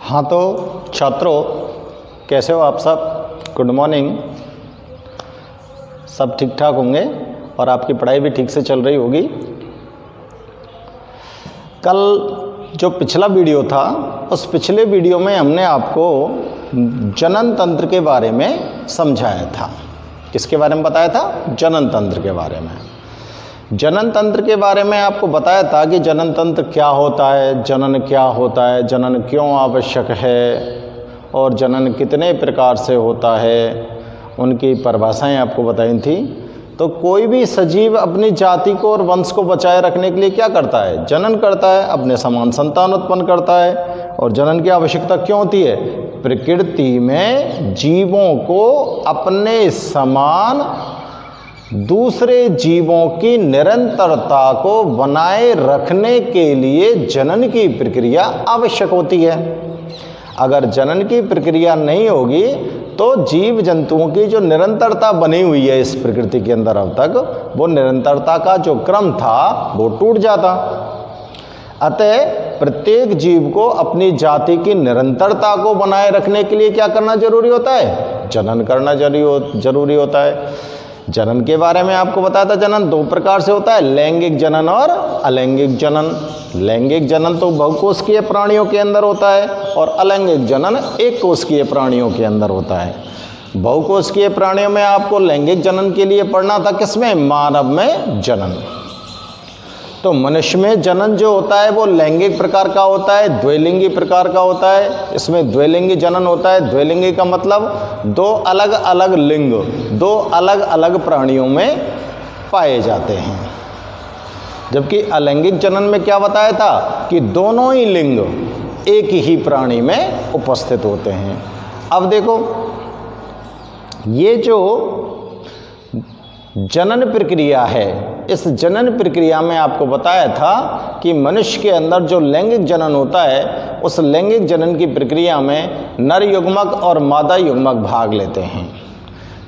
हाँ तो छात्रों, कैसे हो आप सब? Good morning. सब ठीक ठाक होंगे और आपकी पढ़ाई भी ठीक से चल रही होगी। कल जो पिछला वीडियो था, उस पिछले वीडियो में हमने आपको जनन तंत्र के बारे में समझाया था। किसके बारे में बताया था? जनन तंत्र के बारे में। जनन तंत्र के बारे में आपको बताया था कि जनन तंत्र क्या होता है, जनन क्या होता है, जनन क्यों आवश्यक है और जनन कितने प्रकार से होता है, उनकी परिभाषाएं आपको बताई थी। तो कोई भी सजीव अपनी जाति को और वंश को बचाए रखने के लिए क्या करता है? जनन करता है, अपने समान संतान उत्पन्न करता है। और जनन की आवश्यकता क्यों होती है? प्रकृति में जीवों को अपने समान दूसरे जीवों की निरंतरता को बनाए रखने के लिए जनन की प्रक्रिया आवश्यक होती है। अगर जनन की प्रक्रिया नहीं होगी तो जीव जंतुओं की जो निरंतरता बनी हुई है इस प्रकृति के अंदर अब तक, वो निरंतरता का जो क्रम था वो टूट जाता। अतः प्रत्येक जीव को अपनी जाति की निरंतरता को बनाए रखने के लिए क्या करना जरूरी होता है? जनन करना जरूरी होता है। जनन के बारे में आपको बताया था, जनन दो प्रकार से होता है, लैंगिक जनन और अलैंगिक जनन। लैंगिक जनन तो बहुकोशिकीय प्राणियों के अंदर होता है और अलैंगिक जनन एक कोशिकीय प्राणियों के अंदर होता है। बहुकोशिकीय प्राणियों में आपको लैंगिक जनन के लिए पढ़ना था, किसमें? मानव में जनन। तो मनुष्य में जनन जो होता है वो लैंगिक प्रकार का होता है, द्विलिंगी प्रकार का होता है। इसमें द्विलिंगी जनन होता है। द्विलिंगी का मतलब दो अलग अलग लिंग दो अलग अलग प्राणियों में पाए जाते हैं। जबकि अलैंगिक जनन में क्या बताया था कि दोनों ही लिंग एक ही प्राणी में उपस्थित होते हैं। अब देखो, ये जो जनन प्रक्रिया है, इस जनन प्रक्रिया में आपको बताया था कि मनुष्य के अंदर जो लैंगिक जनन होता है, उस लैंगिक जनन की प्रक्रिया में नर युग्मक और मादा युग्मक भाग लेते हैं।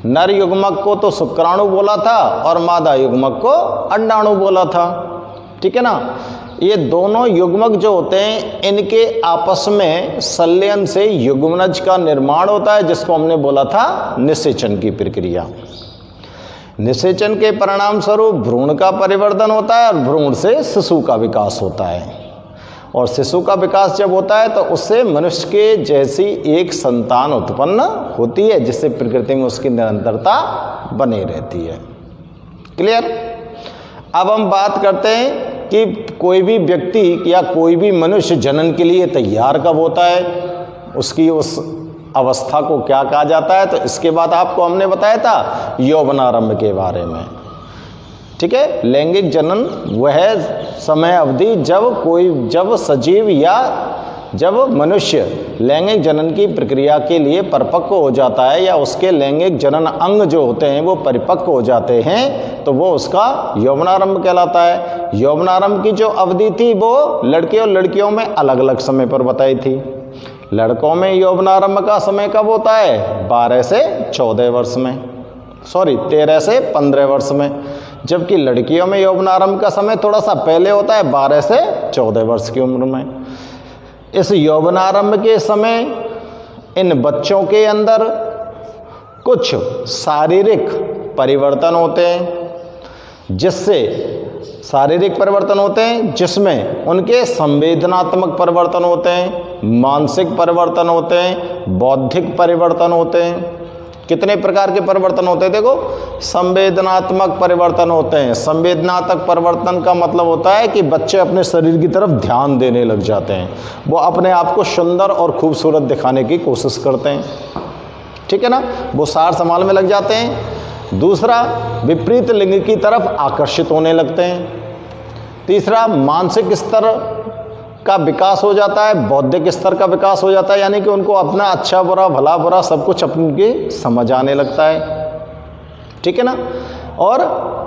नर युग्मक को तो शुक्राणु बोला था और मादा युग्मक को अंडाणु बोला था। ठीक है ना? ये दोनों युग्मक जो होते हैं, इनके आपस में संलयन से युग्मनज का निर्माण होता है, जिसको हमने बोला था निषेचन की प्रक्रिया। निषेचन के परिणाम स्वरूप भ्रूण का परिवर्तन होता है और भ्रूण से शिशु का विकास होता है। और शिशु का विकास जब होता है तो उससे मनुष्य के जैसी एक संतान उत्पन्न होती है, जिससे प्रकृति में उसकी निरंतरता बनी रहती है। क्लियर? अब हम बात करते हैं कि कोई भी व्यक्ति या कोई भी मनुष्य जनन के लिए तैयार कब होता है, उसकी उस अवस्था को क्या कहा जाता है। तो इसके बाद आपको हमने बताया था यौवनारंभ के बारे में। ठीक है? लैंगिक जनन वह समय अवधि जब सजीव या जब मनुष्य लैंगिक जनन की प्रक्रिया के लिए परिपक्व हो जाता है या उसके लैंगिक जनन अंग जो होते हैं वो परिपक्व हो जाते हैं, तो वो उसका यौवनारंभ कहलाता है। यौवनारंभ की जो अवधि थी वो लड़के और लड़कियों में अलग अलग समय पर बताई थी। लड़कों में यौवनारंभ का समय कब होता है? 12 से 14 वर्ष में, 13 से 15 वर्ष में। जबकि लड़कियों में यौवनारंभ का समय थोड़ा सा पहले होता है, 12 से 14 वर्ष की उम्र में। इस यौवनारंभ के समय इन बच्चों के अंदर कुछ शारीरिक परिवर्तन होते हैं, जिसमें उनके संवेदनात्मक परिवर्तन होते हैं, मानसिक परिवर्तन होते हैं, बौद्धिक परिवर्तन होते हैं। कितने प्रकार के परिवर्तन होते हैं? देखो, संवेदनात्मक परिवर्तन होते हैं। संवेदनात्मक परिवर्तन का मतलब होता है कि बच्चे अपने शरीर की तरफ ध्यान देने लग जाते हैं, वो अपने आप को सुंदर और खूबसूरत दिखाने की कोशिश करते हैं। ठीक है ना? वो सार संभाल में लग जाते हैं। दूसरा, विपरीत लिंग की तरफ आकर्षित होने लगते हैं। तीसरा, मानसिक स्तर का विकास हो जाता है, बौद्धिक स्तर का विकास हो जाता है, यानी कि उनको अपना अच्छा बुरा भला बुरा सब कुछ अपनी समझ आने लगता है। ठीक है ना? और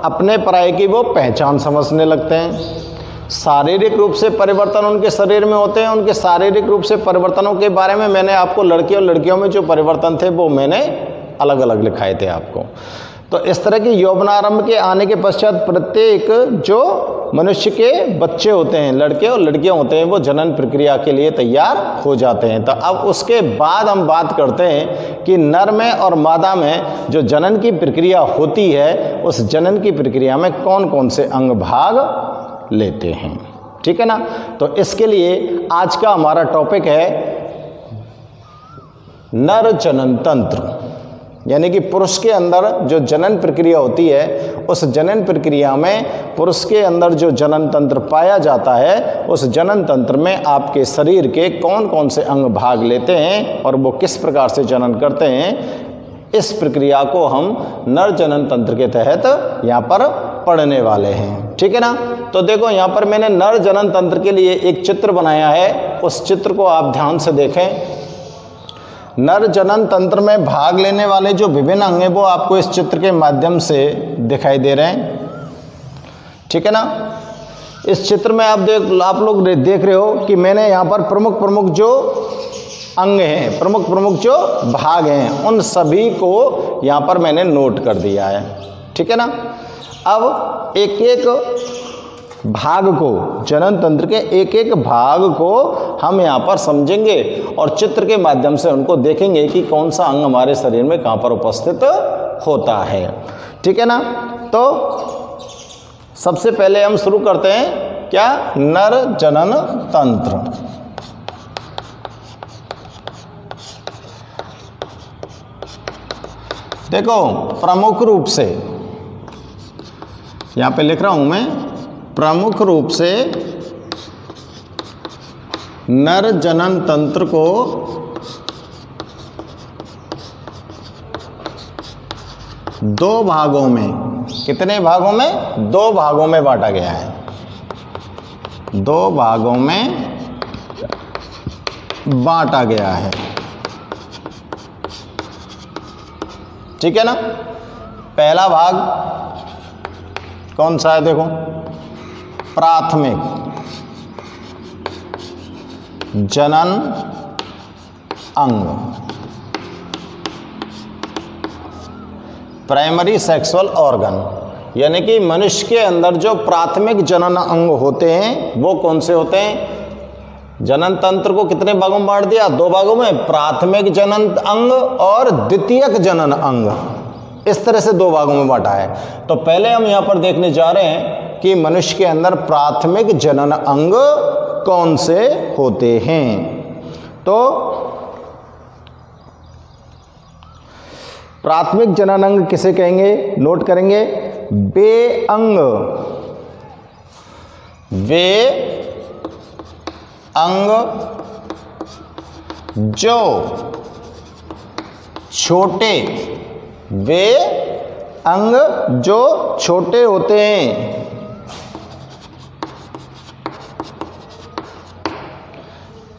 अपने पराये की वो पहचान समझने लगते हैं। शारीरिक रूप से परिवर्तन उनके शरीर में होते हैं। उनके शारीरिक रूप से परिवर्तनों के बारे में मैंने आपको लड़के और लड़कियों में जो परिवर्तन थे वो मैंने अलग अलग लिखाए थे आपको। तो इस तरह की यौवनारंभ के आने के पश्चात प्रत्येक जो मनुष्य के बच्चे होते हैं, लड़के और लड़कियां होते हैं, वो जनन प्रक्रिया के लिए तैयार हो जाते हैं। तो अब उसके बाद हम बात करते हैं कि नर में और मादा में जो जनन की प्रक्रिया होती है, उस जनन की प्रक्रिया में कौन कौन से अंग भाग लेते हैं। ठीक है ना। तो इसके लिए आज का हमारा टॉपिक है नर जनन तंत्र, यानी कि पुरुष के अंदर जो जनन प्रक्रिया होती है, उस जनन प्रक्रिया में पुरुष के अंदर जो जनन तंत्र पाया जाता है, उस जनन तंत्र में आपके शरीर के कौन कौन से अंग भाग लेते हैं और वो किस प्रकार से जनन करते हैं, इस प्रक्रिया को हम नर जनन तंत्र के तहत यहाँ पर पढ़ने वाले हैं। ठीक है ना। तो देखो यहाँ पर मैंने नर जनन तंत्र के लिए एक चित्र बनाया है, उस चित्र को आप ध्यान से देखें। नर जनन तंत्र में भाग लेने वाले जो विभिन्न अंग हैं वो आपको इस चित्र के माध्यम से दिखाई दे रहे हैं। ठीक है ना। इस चित्र में आप लोग देख रहे हो कि मैंने यहाँ पर प्रमुख प्रमुख जो अंग हैं, प्रमुख प्रमुख जो भाग हैं, उन सभी को यहाँ पर मैंने नोट कर दिया है। ठीक है ना। अब एक एक भाग को, जनन तंत्र के एक एक भाग को हम यहाँ पर समझेंगे और चित्र के माध्यम से उनको देखेंगे कि कौन सा अंग हमारे शरीर में कहाँ पर उपस्थित होता है। ठीक है ना। तो सबसे पहले हम शुरू करते हैं क्या, नर जनन तंत्र। देखो प्रमुख रूप से यहाँ पे लिख रहा हूं मैं, प्रमुख रूप से नर जनन तंत्र को दो भागों में, कितने भागों में, दो भागों में बांटा गया है, दो भागों में बांटा गया है। ठीक है ना। पहला भाग कौन सा है, देखो, प्राथमिक जनन अंग, प्राइमरी सेक्सुअल ऑर्गन, यानी कि मनुष्य के अंदर जो प्राथमिक जनन अंग होते हैं वो कौन से होते हैं। जनन तंत्र को कितने भागों में बांट दिया, दो भागों में, प्राथमिक जनन अंग और द्वितीयक जनन अंग, इस तरह से दो भागों में बांटा है। तो पहले हम यहाँ पर देखने जा रहे हैं कि मनुष्य के अंदर प्राथमिक जनन अंग कौन से होते हैं। तो प्राथमिक जनन अंग किसे कहेंगे, नोट करेंगे, वे अंग, वे अंग जो छोटे, वे अंग जो छोटे होते हैं,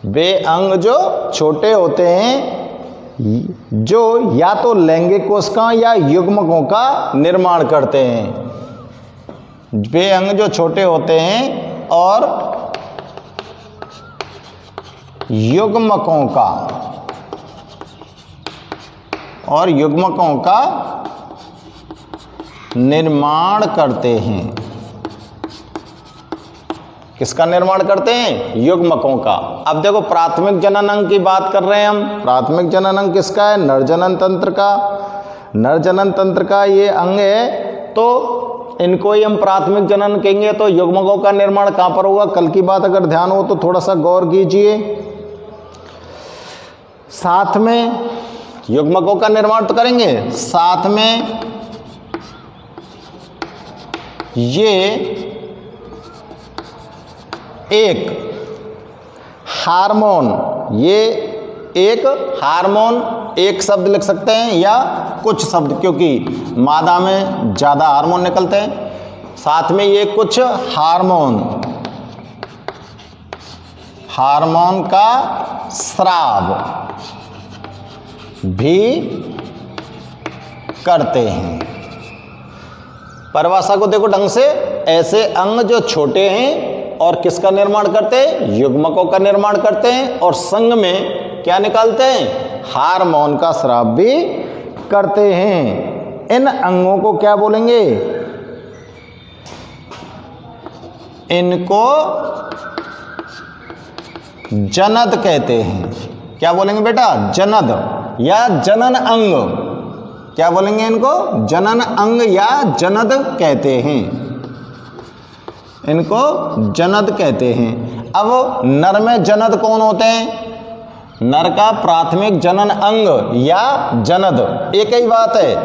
वे अंग जो छोटे होते हैं, जो या तो लैंगिक कोशिकाओं या युग्मकों का निर्माण करते हैं। वे अंग जो छोटे होते हैं और युग्मकों का, और युग्मकों का निर्माण करते हैं। किसका निर्माण करते हैं, युग्मकों का। अब देखो प्राथमिक जनन अंग की बात कर रहे हैं हम, प्राथमिक जनन अंग किसका है, नर जनन तंत्र का। नर जनन तंत्र का ये अंग है, तो इनको ही हम प्राथमिक जनन कहेंगे। तो युग्मकों का निर्माण कहाँ पर होगा, कल की बात अगर ध्यान हो तो थोड़ा सा गौर कीजिए। साथ में युग्मकों का निर्माण तो करेंगे, साथ में ये एक हार्मोन, ये एक हार्मोन, एक शब्द लिख सकते हैं या कुछ शब्द, क्योंकि मादा में ज़्यादा हार्मोन निकलते हैं। साथ में ये कुछ हार्मोन, हार्मोन का स्राव भी करते हैं। परिभाषा को देखो ढंग से, ऐसे अंग जो छोटे हैं और किसका निर्माण करते हैं, युग्मकों का निर्माण करते हैं, और संग में क्या निकालते हैं, हार्मोन का स्राव भी करते हैं। इन अंगों को क्या बोलेंगे, इनको जनद कहते हैं। क्या बोलेंगे बेटा? जनद या जनन अंग। क्या बोलेंगे इनको? जनन अंग या जनद कहते हैं। इनको जनद कहते हैं। अब नर में जनद कौन होते हैं? नर का प्राथमिक जनन अंग या जनद एक ही बात है,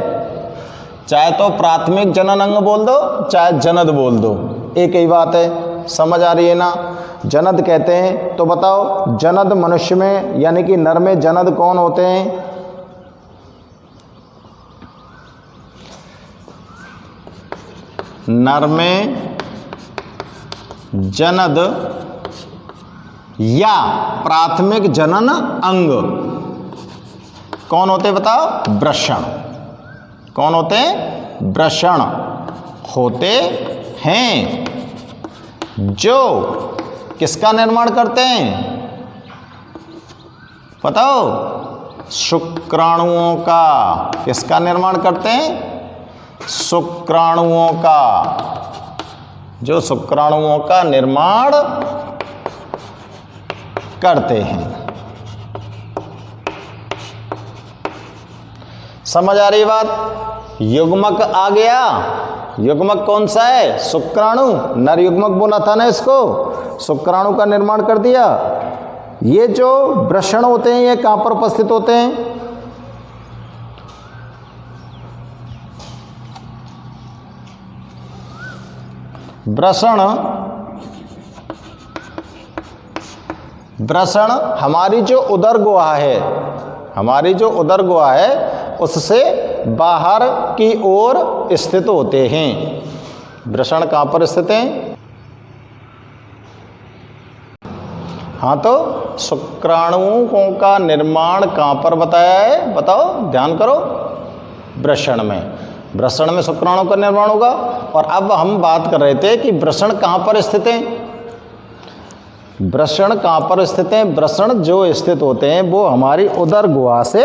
चाहे तो प्राथमिक जनन अंग बोल दो चाहे जनद बोल दो, एक ही बात है। समझ आ रही है ना? जनद कहते हैं। तो बताओ जनद मनुष्य में यानी कि नर में जनद कौन होते हैं? नर में जनद या प्राथमिक जनन अंग कौन होते बताओ? वृषण। कौन होते हैं? वृषण होते हैं, जो किसका निर्माण करते हैं बताओ? शुक्राणुओं का। किसका निर्माण करते हैं? शुक्राणुओं का। जो शुक्राणुओं का निर्माण करते हैं। समझ आ रही बात? युग्मक आ गया। युग्मक कौन सा है? शुक्राणु। नर युग्मक बोला था ना इसको, शुक्राणु का निर्माण कर दिया। ये जो वृषण होते हैं ये कहां पर उपस्थित होते हैं? वृषण हमारी जो उदर गुहा है, हमारी जो उदर गुहा है उससे बाहर की ओर स्थित होते हैं। वृषण कहाँ पर स्थित हैं? हाँ, तो शुक्राणुओं का निर्माण कहाँ पर बताया है? बताओ, ध्यान करो। वृषण में। वृषण में शुक्राणु का निर्माण होगा। और अब हम बात कर रहे थे कि वृषण कहाँ पर स्थित हैं। वृषण कहाँ पर स्थित हैं? वृषण जो स्थित होते हैं वो हमारी उदर गुहा से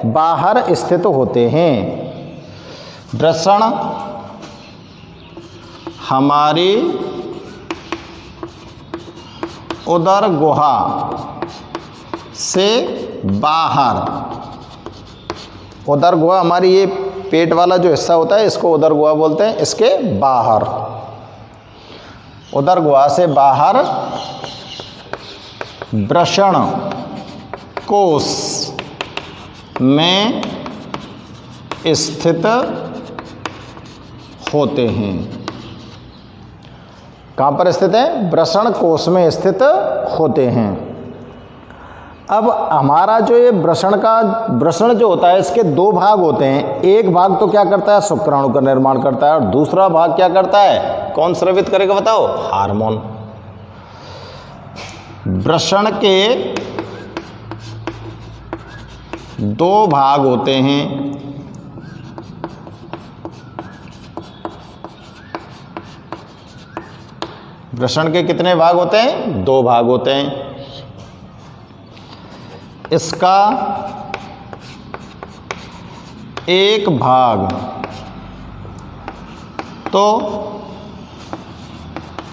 बाहर स्थित होते हैं। वृषण हमारी उदर गुहा से बाहर, उदर गुहा हमारी ये पेट वाला जो हिस्सा होता है इसको उदर गुहा बोलते हैं, इसके बाहर, उदर गुहा से बाहर वृषण कोश में स्थित होते हैं। कहाँ पर स्थित हैं? वृषण कोश में स्थित होते हैं। अब हमारा जो ये वृषण जो होता है इसके दो भाग होते हैं। एक भाग तो क्या करता है? शुक्राणु का निर्माण करता है। और दूसरा भाग क्या करता है? कौन स्रावित करेगा बताओ? हार्मोन। वृषण के दो भाग होते हैं। वृषण के कितने भाग होते हैं? दो भाग होते हैं। इसका एक भाग तो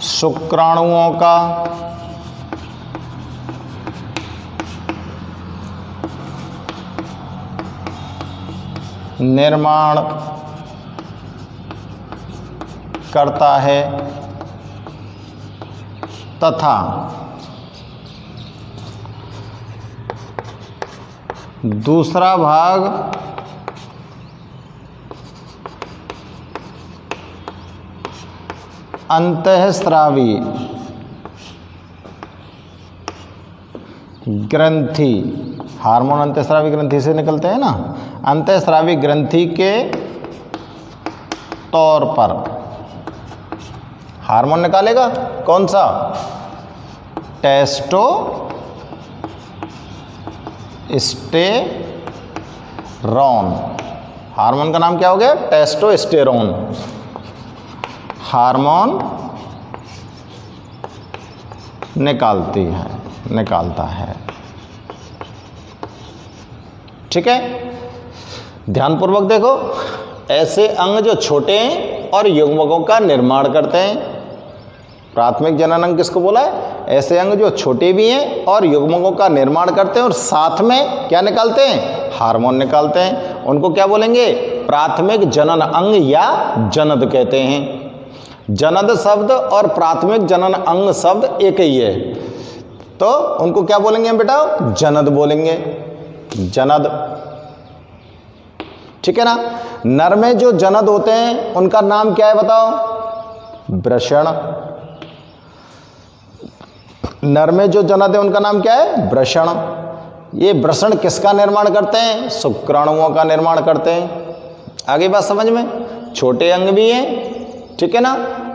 शुक्राणुओं का निर्माण करता है तथा दूसरा भाग अंतःस्रावी ग्रंथि, हार्मोन अंतःस्रावी ग्रंथि से निकलते हैं ना, अंतःस्रावी ग्रंथि के तौर पर हार्मोन निकालेगा। कौन सा? टेस्टोस्टेरोन। हार्मोन का नाम क्या हो गया? टेस्टोस्टेरोन। हार्मोन निकालता है। ठीक है, ध्यानपूर्वक देखो। ऐसे अंग जो छोटे हैं और युग्मकों का निर्माण करते हैं, प्राथमिक जनन अंग किसको बोला है? ऐसे अंग जो छोटे भी हैं और युग्मकों का निर्माण करते हैं और साथ में क्या निकालते हैं? हार्मोन निकालते हैं। उनको क्या बोलेंगे? प्राथमिक जनन अंग या जनद कहते हैं। जनद शब्द और प्राथमिक जनन अंग शब्द एक ही है, तो उनको क्या बोलेंगे हम बेटा? जनद बोलेंगे, जनद। ठीक है ना। नर में जो जनद होते हैं उनका नाम क्या है बताओ? वृषण। नर में जो जनद है उनका नाम क्या है? वृषण। ये वृषण किसका निर्माण करते हैं? शुक्राणुओं का निर्माण करते हैं। आगे बात समझ में? छोटे अंग भी हैं, ठीक है ना,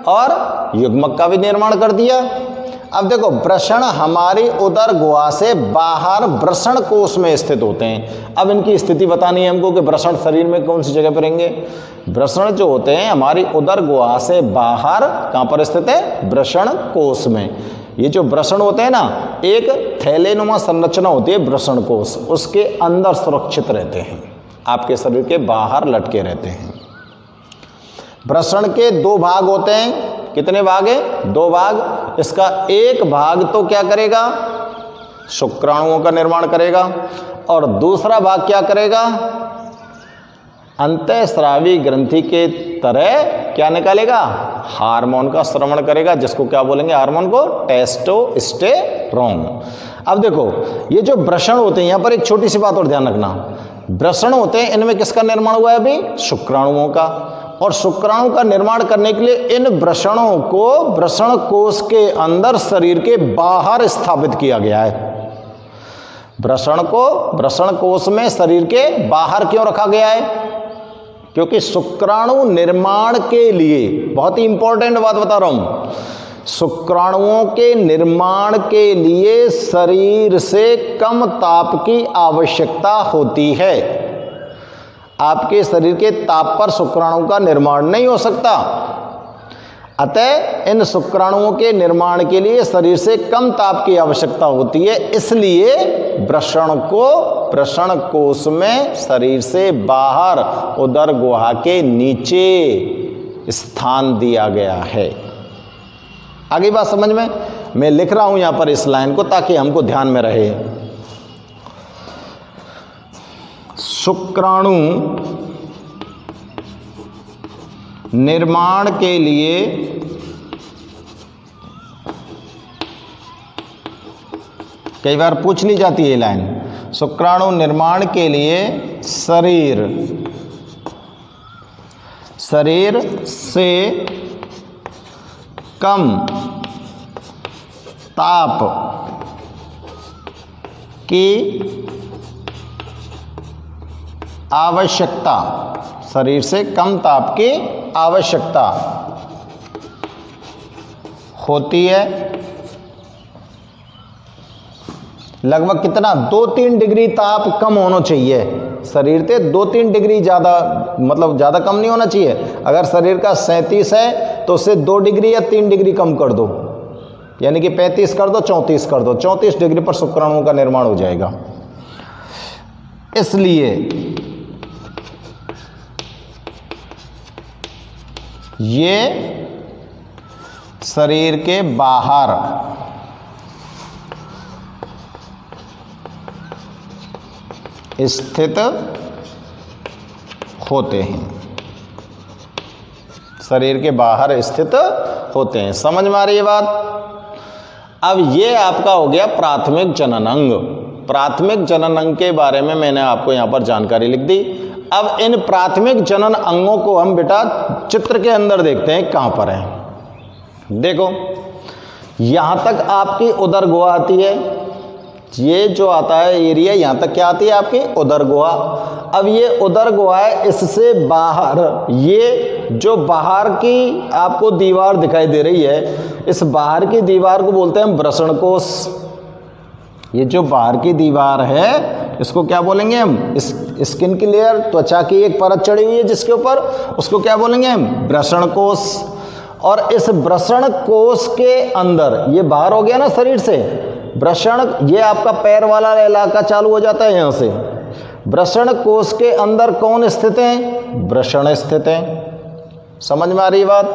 और युग्मक का भी निर्माण कर दिया। अब देखो, वृषण हमारी उदर गुहा से बाहर वृषण कोश में स्थित होते हैं। अब इनकी स्थिति बतानी है हमको कि वृषण शरीर में कौन सी जगह पर रहेंगे। वृषण जो होते हैं हमारी उदर गुहा से बाहर कहाँ पर स्थित है? वृषण कोश में। ये जो वृषण होते हैं ना, एक थैलेनुमा संरचना होती है वृषण कोश, उसके अंदर सुरक्षित रहते हैं, आपके शरीर के बाहर लटके रहते हैं। वृषण के दो भाग होते हैं। कितने भाग हैं? दो भाग। इसका एक भाग तो क्या करेगा? शुक्राणुओं का निर्माण करेगा, और दूसरा भाग क्या करेगा? अंतःस्रावी ग्रंथि के तरह क्या निकालेगा? हार्मोन का स्रवण करेगा, जिसको क्या बोलेंगे? हार्मोन को टेस्टोस्टेरोन। अब देखो, ये जो वृषण होते हैं, यहाँ पर एक छोटी सी बात और ध्यान रखना। वृषण होते हैं, इनमें किसका निर्माण हुआ है अभी? शुक्राणुओं का। और शुक्राणु का निर्माण करने के लिए इन वृषणों को वृषण कोश के अंदर शरीर के बाहर स्थापित किया गया है। वृषण को वृषण कोश में शरीर के बाहर क्यों रखा गया है? क्योंकि शुक्राणु निर्माण के लिए, बहुत ही इंपॉर्टेंट बात बता रहा हूं, शुक्राणुओं के निर्माण के लिए शरीर से कम ताप की आवश्यकता होती है। आपके शरीर के ताप पर शुक्राणु का निर्माण नहीं हो सकता। अतः इन शुक्राणुओं के निर्माण के लिए शरीर से कम ताप की आवश्यकता होती है, इसलिए वृषण को वृषण कोश में शरीर से बाहर उदर गुहा के नीचे स्थान दिया गया है। आगे बात समझ में? मैं लिख रहा हूं यहां पर इस लाइन को ताकि हमको ध्यान में रहे। शुक्राणु निर्माण के लिए कई बार पूछ ली जाती है ये लाइन। शुक्राणु निर्माण के लिए शरीर से कम ताप की आवश्यकता, शरीर से कम ताप की आवश्यकता होती है। लगभग कितना? 2-3 डिग्री ताप कम होना चाहिए शरीर से। 2-3 डिग्री ज़्यादा, मतलब ज़्यादा कम नहीं होना चाहिए। अगर शरीर का 37 है तो उससे 2 डिग्री या 3 डिग्री कम कर दो, यानी कि 35 कर दो, 34 कर दो। 34 डिग्री पर शुक्राणुओं का निर्माण हो जाएगा। इसलिए ये शरीर के बाहर स्थित होते हैं, शरीर के बाहर स्थित होते हैं। समझ में आ रही है बात? अब ये आपका हो गया प्राथमिक जनन अंग। प्राथमिक जनन अंग के बारे में मैंने आपको यहां पर जानकारी लिख दी। अब इन प्राथमिक जनन अंगों को हम बेटा चित्र के अंदर देखते हैं कहां पर है। देखो, यहां तक आपकी उदर गुहा आती है। ये जो आता है एरिया, यहां तक क्या आती है? आपकी उदर गुहा। अब ये उदर गुहा है, इससे बाहर ये जो बाहर की आपको दीवार दिखाई दे रही है, इस बाहर की दीवार को बोलते हैं वृषण कोश। ये जो बाहर की दीवार है इसको क्या बोलेंगे हम? स्किन की लेयर, त्वचा की एक परत चढ़ी हुई है जिसके ऊपर, उसको क्या बोलेंगे हम? वृषण कोश। और इस वृषण कोश के अंदर, ये बाहर हो गया ना शरीर से, वृषण, ये आपका पैर वाला इलाका चालू हो जाता है यहाँ से। वृषण कोश के अंदर कौन स्थित है? वृषण स्थित है। समझ में आ रही बात?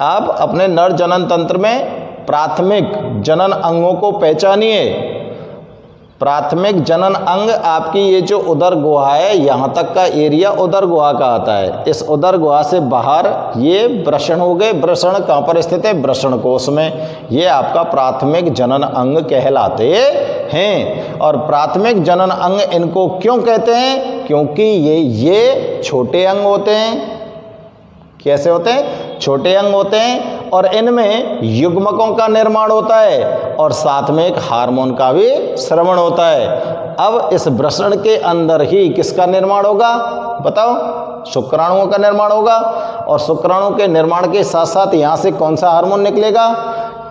आप अपने नर जनन तंत्र में प्राथमिक जनन अंगों को पहचानिए। प्राथमिक जनन अंग आपकी ये जो उदर गुहा है, यहाँ तक का एरिया उदर गुहा का आता है। इस उदर गुहा से बाहर ये वृषण हो गए। वृषण कहाँ पर स्थित है? वृषण कोश में। ये आपका प्राथमिक जनन अंग कहलाते हैं। और प्राथमिक जनन अंग इनको क्यों कहते हैं? क्योंकि ये छोटे अंग होते हैं। कैसे होते हैं? छोटे अंग होते हैं और इनमें युग्मकों का निर्माण होता है और साथ में एक हार्मोन का भी स्रवण होता है। अब इस वृषण के अंदर ही किसका निर्माण होगा? बताओ। शुक्राणुओं का निर्माण होगा। और शुक्राणु के निर्माण के साथ साथ यहाँ से कौन सा हार्मोन निकलेगा?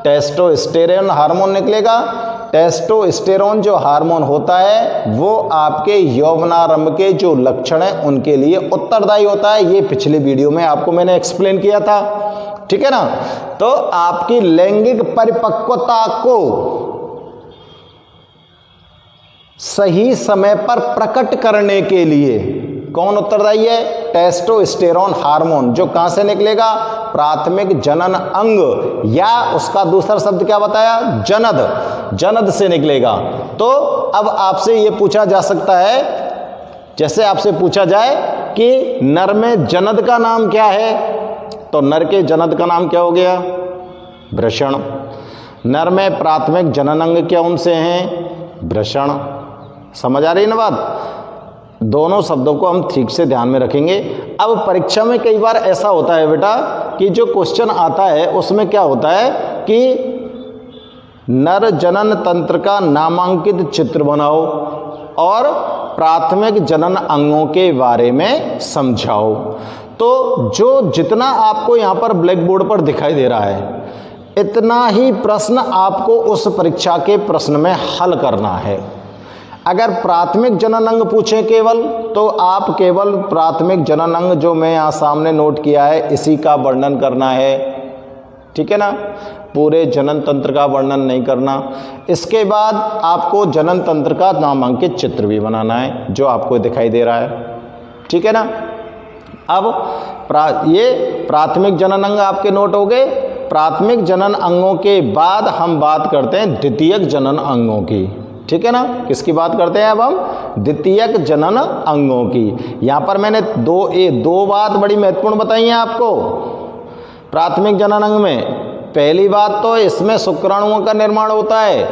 टेस्टोस्टेरोन हार्मोन निकलेगा। टेस्टोस्टेरोन जो हार्मोन होता है वो आपके यौवनारंभ के जो लक्षण हैं उनके लिए उत्तरदायी होता है। ये पिछले वीडियो में आपको मैंने एक्सप्लेन किया था, ठीक है ना। तो आपकी लैंगिक परिपक्वता को सही समय पर प्रकट करने के लिए कौन उत्तरदायी है? टेस्टोस्टेरोन हार्मोन, जो कहां से निकलेगा? प्राथमिक जनन अंग, या उसका दूसरा शब्द क्या बताया? जनद। जनद से निकलेगा। तो अब आपसे यह पूछा जा सकता है, जैसे आपसे पूछा जाए कि नर में जनद का नाम क्या है, तो नर के जनद का नाम क्या हो गया? वृषण। नर में प्राथमिक जनन अंग क्या उनसे हैं? वृषण। समझ आ रही है ना बात? दोनों शब्दों को हम ठीक से ध्यान में रखेंगे। अब परीक्षा में कई बार ऐसा होता है बेटा कि जो क्वेश्चन आता है उसमें क्या होता है कि नर जनन तंत्र का नामांकित चित्र बनाओ और प्राथमिक जनन अंगों के बारे में समझाओ। तो जो जितना आपको यहाँ पर ब्लैक बोर्ड पर दिखाई दे रहा है, इतना ही प्रश्न आपको उस परीक्षा के प्रश्न में हल करना है। अगर प्राथमिक जनन अंग पूछें केवल, तो आप केवल प्राथमिक जनन अंग जो मैं यहाँ सामने नोट किया है इसी का वर्णन करना है, ठीक है ना। पूरे जनन तंत्र का वर्णन नहीं करना। इसके बाद आपको जनन तंत्र का नामांकित चित्र भी बनाना है जो आपको दिखाई दे रहा है, ठीक है ना। अब ये प्राथमिक जनन अंग आपके नोट हो गए। प्राथमिक जनन अंगों के बाद हम बात करते हैं द्वितीयक जनन अंगों की, ठीक है ना। किसकी बात करते हैं अब हम? द्वितीयक जनन अंगों की। यहाँ पर मैंने दो बात बड़ी महत्वपूर्ण बताई हैं आपको प्राथमिक जनन अंग में। पहली बात तो इसमें शुक्राणुओं का निर्माण होता है।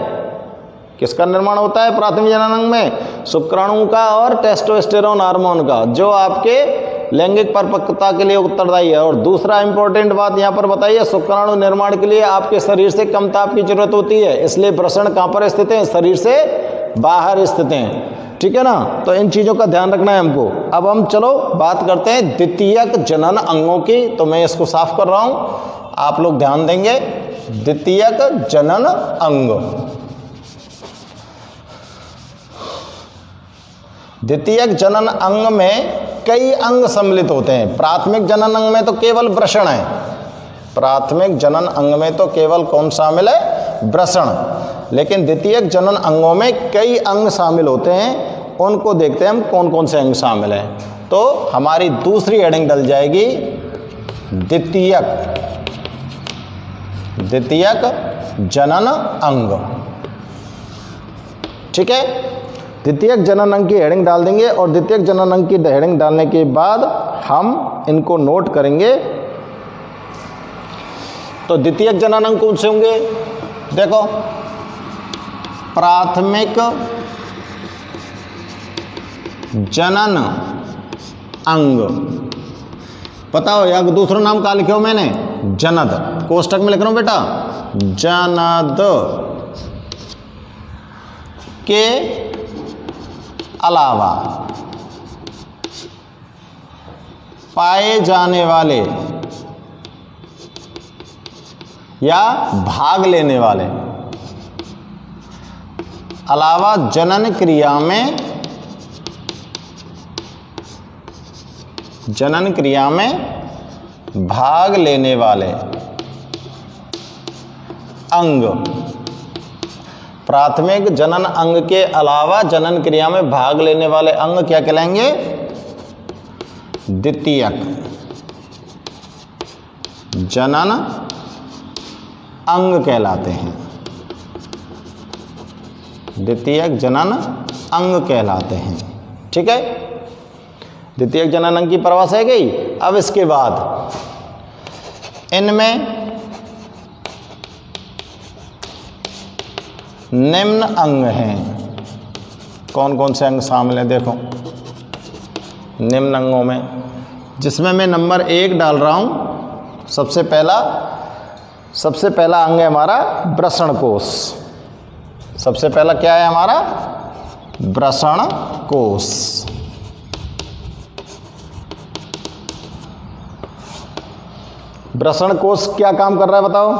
किसका निर्माण होता है प्राथमिक जनन अंग में? शुक्राणु का और टेस्टोस्टेरोन हार्मोन का, जो आपके लैंगिक परिपक्वता के लिए उत्तरदायी है। और दूसरा इंपॉर्टेंट बात यहाँ पर बताइए, शुक्राणु निर्माण के लिए आपके शरीर से कम ताप की जरूरत होती है, इसलिए वृषण कहाँ पर स्थित है? शरीर से बाहर स्थित हैं, ठीक है ना। तो इन चीज़ों का ध्यान रखना है हमको। अब हम चलो बात करते हैं द्वितीयक जनन अंगों की। तो मैं इसको साफ कर रहा हूँ, आप लोग ध्यान देंगे। द्वितीयक जनन अंग, द्वितीयक जनन अंग में कई अंग सम्मिलित होते हैं। प्राथमिक जनन अंग में तो केवल वृषण है। प्राथमिक जनन अंग में तो केवल कौन शामिल है? वृषण। लेकिन द्वितीयक जनन अंगों में कई अंग शामिल होते हैं। उनको देखते हैं हम कौन कौन से अंग शामिल हैं। तो हमारी दूसरी हेडिंग डल जाएगी द्वितीयक जनन अंग, ठीक है। द्वितीयक जनन अंग की हेडिंग डाल देंगे और द्वितीयक जनन अंग की हेडिंग डालने के बाद हम इनको नोट करेंगे। तो द्वितीयक जनन अंग कौन से होंगे? देखो, प्राथमिक जनन अंग, पता हो या दूसरा नाम क्या लिखे हो मैंने? जनद। कोष्टक में लिख रहा हूं बेटा, जनद के अलावा पाए जाने वाले या भाग लेने वाले, अलावा जनन क्रिया में भाग लेने वाले अंग, प्राथमिक जनन अंग के अलावा जनन क्रिया में भाग लेने वाले अंग क्या कहलाएंगे? द्वितीयक जनन अंग कहलाते हैं। द्वितीयक जनन अंग कहलाते हैं। ठीक है, द्वितीयक जनन अंग की परिभाषा है गई। अब इसके बाद इनमें निम्न अंग हैं। कौन कौन से अंग शामिल हैं देखो निम्न अंगों में, जिसमें मैं नंबर 1 डाल रहा हूं। सबसे पहला अंग है हमारा वृषण कोश। सबसे पहला क्या है हमारा? वृषण कोश। वृषण कोश क्या काम कर रहा है बताओ?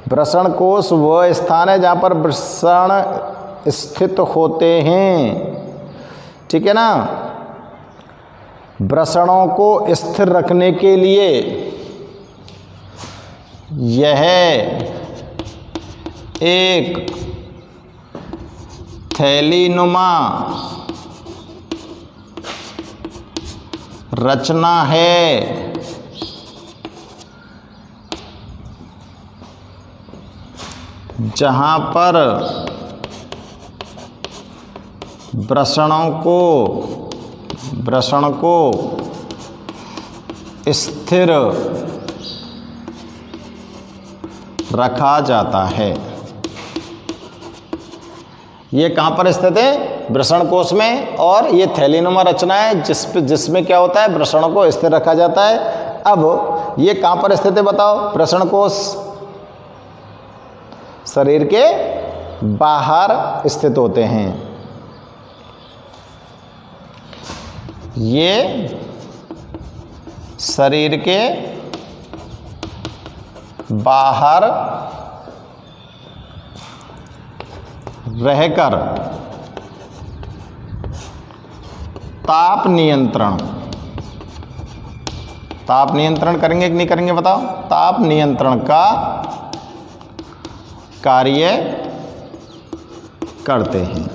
वृषण कोश वह स्थान है जहां पर वृषण स्थित होते हैं। ठीक है ना? वृषणों को स्थिर रखने के लिए यह एक थैलीनुमा रचना है। जहां पर वृषण को स्थिर रखा जाता है। ये कहाँ पर स्थित है? वृषण कोश में। और ये थैलीनुमा रचना है जिसमें क्या होता है? वृषणों को स्थिर रखा जाता है। अब ये कहाँ पर स्थित है बताओ? वृषण कोश शरीर के बाहर स्थित होते हैं। ये शरीर के बाहर रहकर ताप नियंत्रण करेंगे कि नहीं करेंगे बताओ? ताप नियंत्रण का कार्य करते हैं।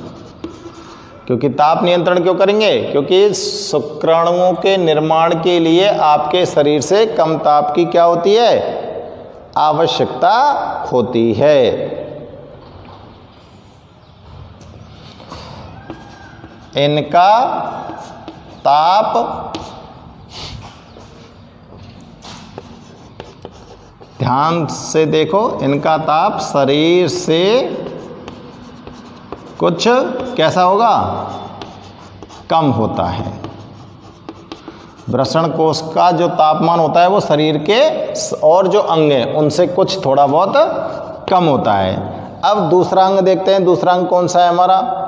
क्योंकि ताप नियंत्रण क्यों करेंगे? क्योंकि शुक्राणुओं के निर्माण के लिए आपके शरीर से कम ताप की क्या होती है? आवश्यकता होती है। इनका ताप ध्यान से देखो, इनका ताप शरीर से कुछ कैसा होगा? कम होता है। वृषण कोश का जो तापमान होता है वो शरीर के और जो अंग हैं उनसे कुछ थोड़ा बहुत कम होता है। अब दूसरा अंग देखते हैं। दूसरा अंग कौन सा है हमारा?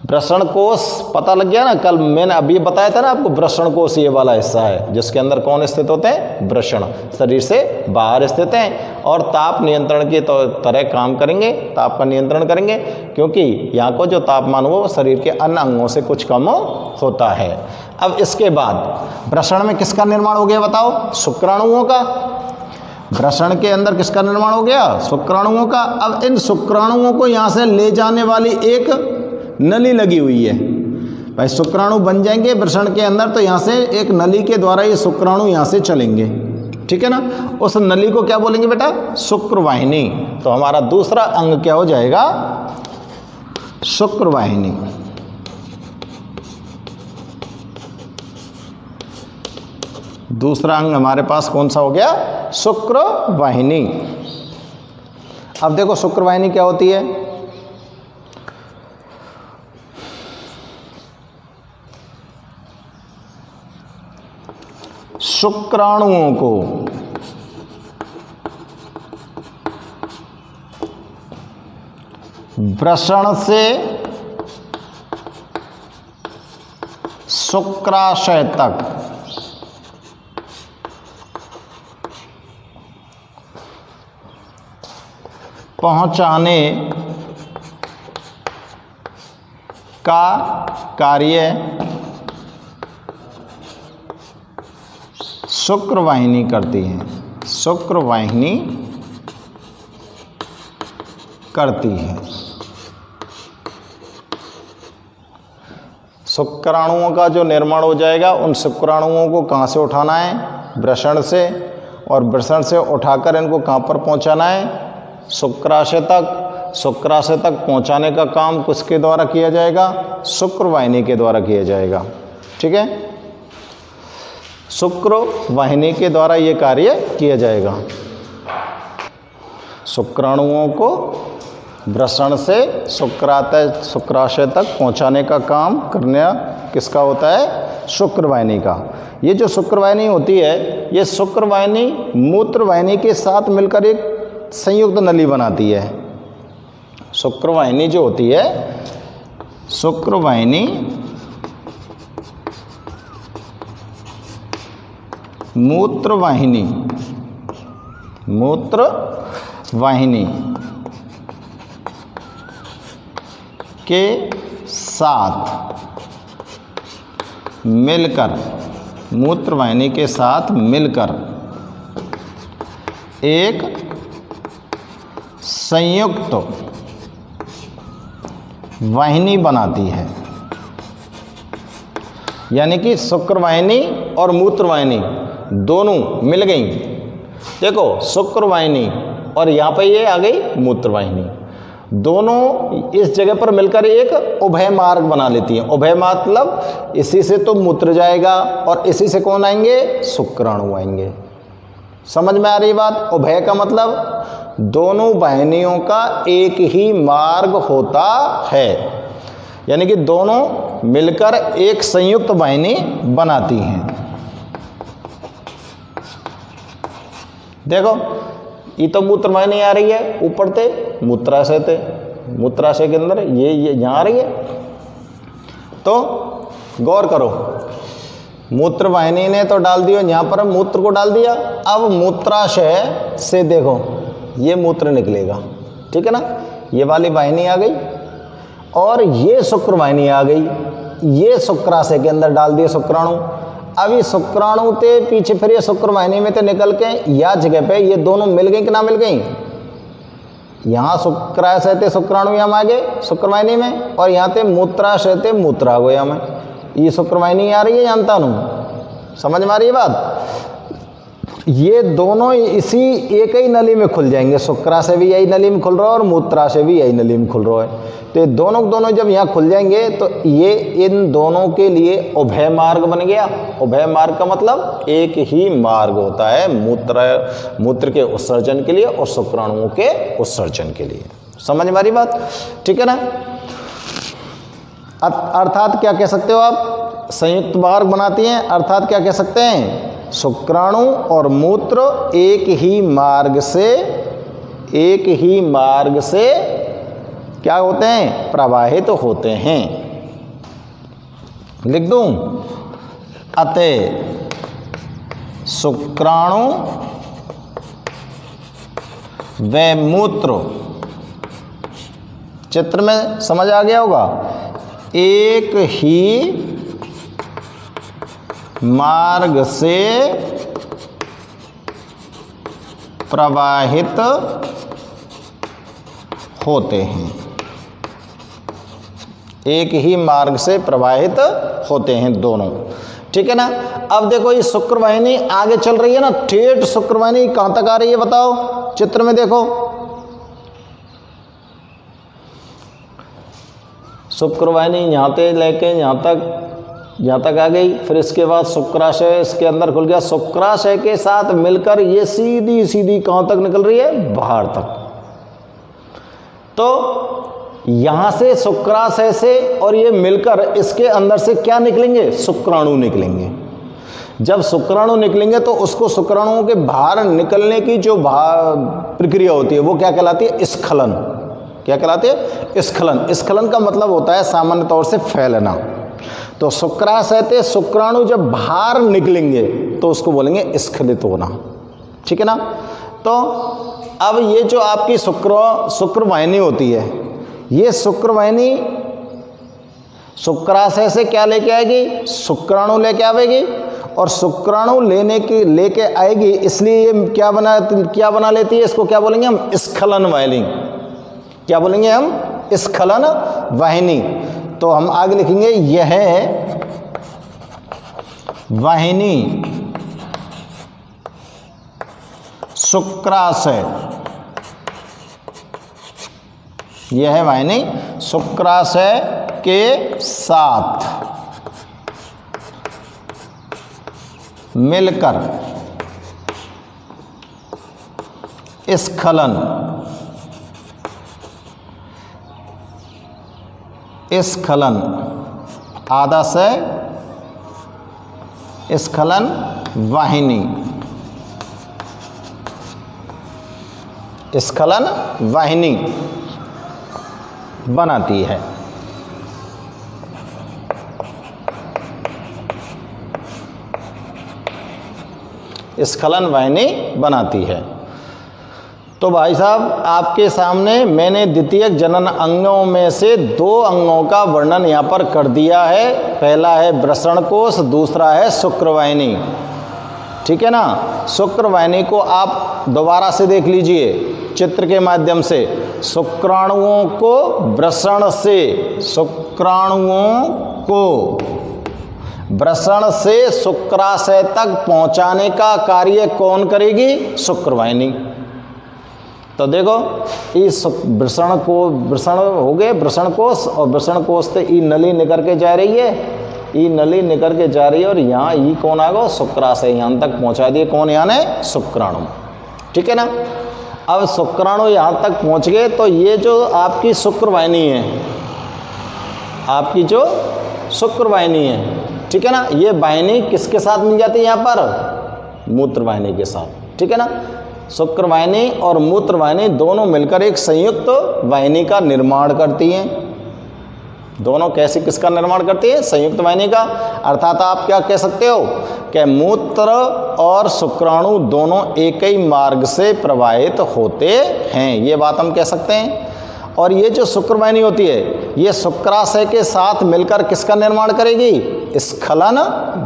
वृषण कोश। पता लग गया ना? कल मैंने अभी बताया था ना आपको, वृषण कोश ये वाला हिस्सा है जिसके अंदर कौन स्थित होते हैं? वृषण शरीर से बाहर स्थित हैं और ताप नियंत्रण की तरह काम करेंगे, ताप का नियंत्रण करेंगे। क्योंकि यहाँ को जो तापमान वो शरीर के अन्य अंगों से कुछ कम होता है। अब इसके बाद वृषण में किसका निर्माण हो गया बताओ? शुक्राणुओं का। वृषण के अंदर किसका निर्माण हो गया? शुक्राणुओं का। अब इन शुक्राणुओं को यहाँ से ले जाने वाली एक नली लगी हुई है। भाई शुक्राणु बन जाएंगे वृषण के अंदर, तो यहाँ से एक नली के द्वारा ये शुक्राणु यहाँ से चलेंगे। ठीक है ना? उस नली को क्या बोलेंगे बेटा? शुक्रवाहिनी। तो हमारा दूसरा अंग क्या हो जाएगा? शुक्रवाहिनी। दूसरा अंग हमारे पास कौन सा हो गया? शुक्रवाहिनी। अब देखो शुक्रवाहिनी क्या होती है? शुक्राणुओं को वृषण से शुक्राशय तक पहुंचाने का कार्य शुक्रवाहिनी करती है। शुक्रवाहिनी करती है। शुक्राणुओं का जो निर्माण हो जाएगा, उन शुक्राणुओं को कहाँ से उठाना है? वृषण से, और वृषण से उठाकर इनको कहाँ पर पहुँचाना है? शुक्राशय तक। शुक्राशय तक पहुँचाने का काम किसके द्वारा किया जाएगा? शुक्रवाहिनी के द्वारा किया जाएगा। ठीक है, शुक्रवाहिनी के द्वारा ये कार्य किया जाएगा। शुक्राणुओं को वृषण से शुक्राशय तक पहुंचाने का काम करना किसका होता है? शुक्रवाहिनी का। ये जो शुक्रवाहिनी होती है, ये शुक्रवाहिनी मूत्रवाहिनी के साथ मिलकर एक संयुक्त नली बनाती है। शुक्रवाहिनी जो होती है, शुक्रवाहिनी मूत्रवाहिनी के साथ मिलकर, मूत्रवाहिनी के साथ मिलकर एक संयुक्त वाहिनी बनाती है। यानी कि शुक्रवाहिनी और मूत्रवाहिनी दोनों मिल गई। देखो, शुक्रवाहिनी और यहाँ पे ये आ गई मूत्रवाहिनी, दोनों इस जगह पर मिलकर एक उभय मार्ग बना लेती हैं। उभय मतलब इसी से तो मूत्र जाएगा और इसी से कौन आएंगे? शुक्राणु आएंगे। समझ में आ रही बात? उभय का मतलब दोनों वाहिनियों का एक ही मार्ग होता है, यानी कि दोनों मिलकर एक संयुक्त वाहिनी बनाती हैं। देखो, ये तो मूत्रवाहिनी आ रही है ऊपर से मूत्राशय थे, मूत्राशय के अंदर ये यहाँ आ रही है। तो गौर करो, मूत्रवाहिनी ने तो डाल दिया यहाँ पर, मूत्र को डाल दिया। अब मूत्राशय से देखो ये मूत्र निकलेगा, ठीक है ना? ये वाली वाहिनी आ गई और ये शुक्रवाहिनी आ गई, ये शुक्राशय के अंदर डाल दिए शुक्राणु। अब ये शुक्राणु ते पीछे फिर ये शुक्रवाहिनी में तो निकल के या जगह पे ये दोनों मिल गई कि ना मिल गई? यहाँ शुक्राशय थे शुक्राणु यहाँ आ गए शुक्रवाहिनी में, और यहाँ थे मूत्राशय थे मूत्र आ गए यहाँ में। ये शुक्रवाहिनी आ रही है, जानता हूँ। समझ में आ रही है बात? ये दोनों इसी एक ही नली में खुल जाएंगे। शुक्राशय भी यही नली में खुल रहा है और मूत्राशय भी यही नली में खुल रहा है। तो ये दोनों जब यहाँ खुल जाएंगे तो ये इन दोनों के लिए उभय मार्ग बन गया। उभय मार्ग का मतलब एक ही मार्ग होता है मूत्र के उत्सर्जन के लिए और शुक्राणुओं के उत्सर्जन के लिए। समझ में आ रही बात? ठीक है ना? अर्थात क्या कह सकते हो आप? संयुक्त मार्ग बनाती हैं, अर्थात क्या कह सकते हैं? शुक्राणु और मूत्र एक ही मार्ग से क्या होते हैं? प्रवाहित होते हैं। लिख दूं? अतः शुक्राणु व मूत्र, चित्र में समझ आ गया होगा, एक ही मार्ग से प्रवाहित होते हैं। एक ही मार्ग से प्रवाहित होते हैं दोनों, ठीक है ना? अब देखो, ये शुक्रवाहिनी आगे चल रही है ना, ठेठ शुक्रवाहिनी कहां तक आ रही है बताओ? चित्र में देखो, शुक्रवाहिनी यहाँ से लेके यहाँ तक आ गई। फिर इसके बाद शुक्राशय इसके अंदर खुल गया, शुक्राशय के साथ मिलकर ये सीधी सीधी कहाँ तक निकल रही है? बाहर तक। तो यहाँ से शुक्राशय से और ये मिलकर इसके अंदर से क्या निकलेंगे? शुक्राणु निकलेंगे। जब शुक्राणु निकलेंगे तो उसको शुक्राणुओं के बाहर निकलने की जो प्रक्रिया होती है वो क्या कहलाती है? स्खलन। क्या कहलाती है? स्खलन। स्खलन का मतलब होता है सामान्य तौर से फैलना। तो शुक्राशय से शुक्राणु जब बाहर निकलेंगे तो उसको बोलेंगे स्खलित होना, ठीक है ना? तो अब ये जो आपकी शुक्रवाहिनी होती है, ये शुक्रवाहिनी शुक्राशय से क्या लेके आएगी? शुक्राणु लेके आएगी, और शुक्राणु लेके आएगी, इसलिए ये क्या बना लेती है? इसको क्या बोलेंगे हम? स्खलन वाहिनी। क्या बोलेंगे हम? स्खलन वाहिनी। तो हम आगे लिखेंगे, यह वाहिनी शुक्राशय, यह है वाहिनी शुक्राशय के साथ मिलकर स्खलन, स्खलन आधा से स्खलन वाहिनी, स्खलन वाहिनी बनाती है। स्खलन वाहिनी बनाती है। तो भाई साहब आपके सामने मैंने द्वितीयक जनन अंगों में से दो अंगों का वर्णन यहाँ पर कर दिया है। पहला है वृषण कोश, दूसरा है शुक्रवाहिनी। ठीक है ना। शुक्रवाहिनी को आप दोबारा से देख लीजिए चित्र के माध्यम से। शुक्राणुओं को वृषण से, शुक्राणुओं को वृषण से शुक्राशय तक पहुंचाने का कार्य कौन करेगी? शुक्रवाहिनी। तो देखो इस वृषण को, वृषण हो गए वृषण कोश, और वृषण कोश से ई नली निकल के जा रही है, ई नली निकल के जा रही है, और यहाँ ई कौन आ गया? शुक्राशय यहाँ तक पहुंचा दिए। कौन? यहाँ ने शुक्राणु। ठीक है ना। अब शुक्राणु यहाँ तक पहुँच गए तो ये जो आपकी शुक्रवाहिनी है, आपकी जो शुक्रवाहिनी है, ठीक है ना, ये वाहिनी किसके साथ मिल जाती है? यहाँ पर मूत्रवाहिनी के साथ। ठीक है ना। शुक्रवाहिनी और मूत्रवाहिनी दोनों मिलकर एक संयुक्त वाहिनी का निर्माण करती हैं। दोनों कैसे किसका निर्माण करती है? संयुक्त वाहिनी का। अर्थात आप क्या कह सकते हो कि मूत्र और शुक्राणु दोनों एक ही मार्ग से प्रवाहित होते हैं, ये बात हम कह सकते हैं। और ये जो शुक्रवाहिनी होती है ये शुक्राशय के साथ मिलकर किसका निर्माण करेगी? स्खलन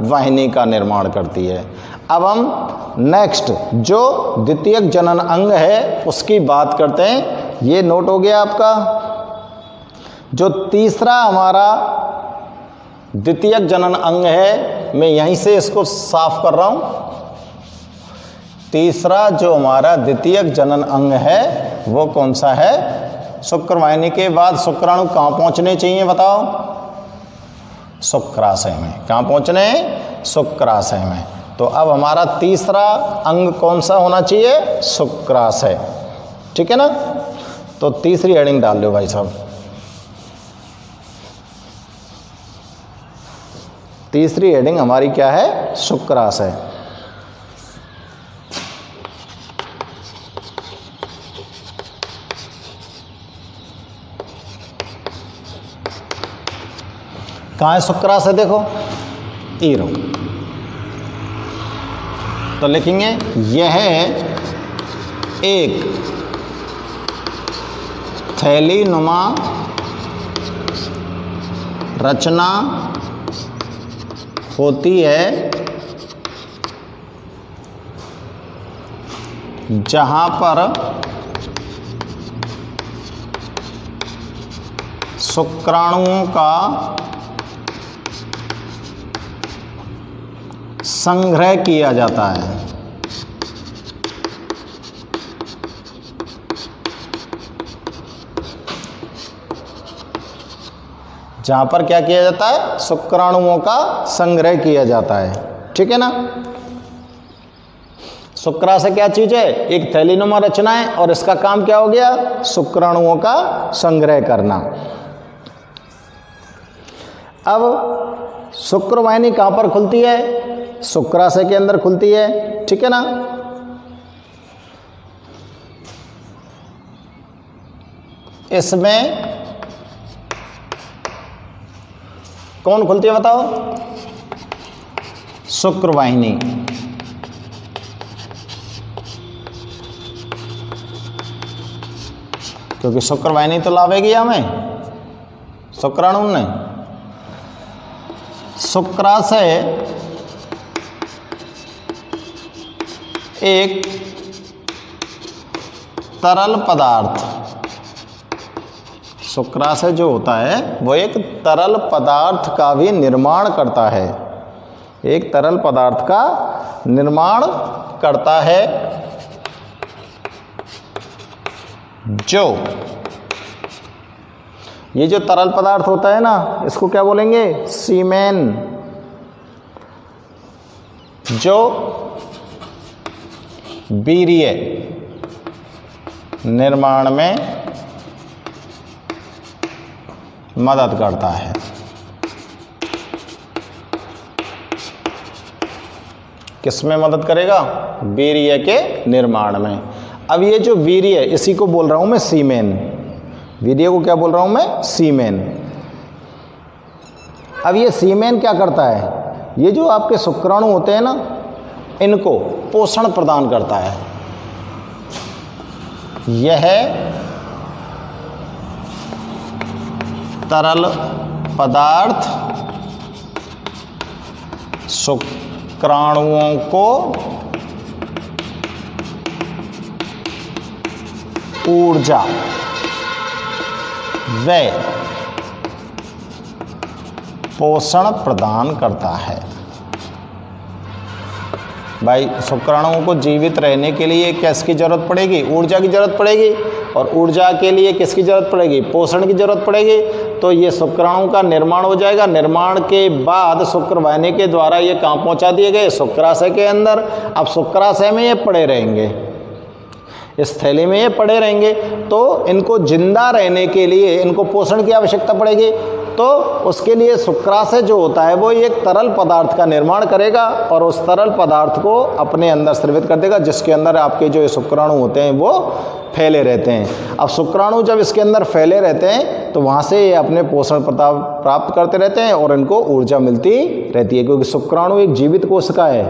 वाहिनी का निर्माण करती है। अब हम नेक्स्ट जो द्वितीयक जनन अंग है उसकी बात करते हैं। ये नोट हो गया आपका। जो तीसरा हमारा द्वितीयक जनन अंग है, मैं यहीं से इसको साफ कर रहा हूँ। तीसरा जो हमारा द्वितीयक जनन अंग है वो कौन सा है? शुक्रवाहिनी के बाद शुक्राणु कहाँ पहुँचने चाहिए बताओ? शुक्राशय में। कहाँ पहुँचने हैं? शुक्राशय में। तो अब हमारा तीसरा अंग कौन सा होना चाहिए? शुक्राशय। ठीक है ना। तो तीसरी हेडिंग डाल लो भाई साहब। तीसरी हेडिंग हमारी क्या है? शुक्राशय। कहाँ है शुक्राशय? देखो ईरो। तो लिखेंगे यह एक थैली नुमा रचना होती है जहाँ पर शुक्राणुओं का संग्रह किया जाता है। जहाँ पर क्या किया जाता है? शुक्राणुओं का संग्रह किया जाता है। ठीक है ना। शुक्राशय क्या चीज़ है? एक थैलीनुमा रचना है और इसका काम क्या हो गया? शुक्राणुओं का संग्रह करना। अब शुक्रवाहिनी कहाँ पर खुलती है? शुक्राशय के अंदर खुलती है। ठीक है ना। इसमें कौन खुलती है बताओ? शुक्रवाहिनी। क्योंकि शुक्रवाहिनी तो लावेगी हमें शुक्राणु ने। शुक्राशय एक तरल पदार्थ, शुक्राशय जो होता है वो एक तरल पदार्थ का भी निर्माण करता है। एक तरल पदार्थ का निर्माण करता है। जो ये जो तरल पदार्थ होता है ना, इसको क्या बोलेंगे? सीमेन। जो वीर्य निर्माण में मदद करता है। किसमें मदद करेगा? वीर्य के निर्माण में। अब ये जो वीर्य, इसी को बोल रहा हूं मैं सीमेन। वीर्य को क्या बोल रहा हूं मैं? सीमेन। अब ये सीमेन क्या करता है? ये जो आपके शुक्राणु होते हैं ना, इनको पोषण प्रदान करता है। यह तरल पदार्थ शुक्राणुओं को ऊर्जा व पोषण प्रदान करता है। भाई, शुक्राणुओं को जीवित रहने के लिए किसकी जरूरत पड़ेगी? ऊर्जा की जरूरत पड़ेगी। और ऊर्जा के लिए किसकी जरूरत पड़ेगी? पोषण की जरूरत पड़ेगी। तो ये शुक्राणु का निर्माण हो जाएगा। निर्माण के बाद शुक्रवाहिनी के द्वारा ये कहाँ पहुंचा दिए गए? शुक्राशय के अंदर। अब शुक्राशय में ये पड़े रहेंगे, इस थैली में ये पड़े रहेंगे। तो इनको जिंदा रहने के लिए इनको पोषण की आवश्यकता पड़ेगी। तो उसके लिए शुक्राशय जो होता है वो एक तरल पदार्थ का निर्माण करेगा और उस तरल पदार्थ को अपने अंदर स्रावित कर देगा, जिसके अंदर आपके जो शुक्राणु होते हैं वो फैले रहते हैं। अब शुक्राणु जब इसके अंदर फैले रहते हैं तो वहाँ से ये अपने पोषण प्राप्त करते रहते हैं और इनको ऊर्जा मिलती रहती है, क्योंकि शुक्राणु एक जीवित कोशिका है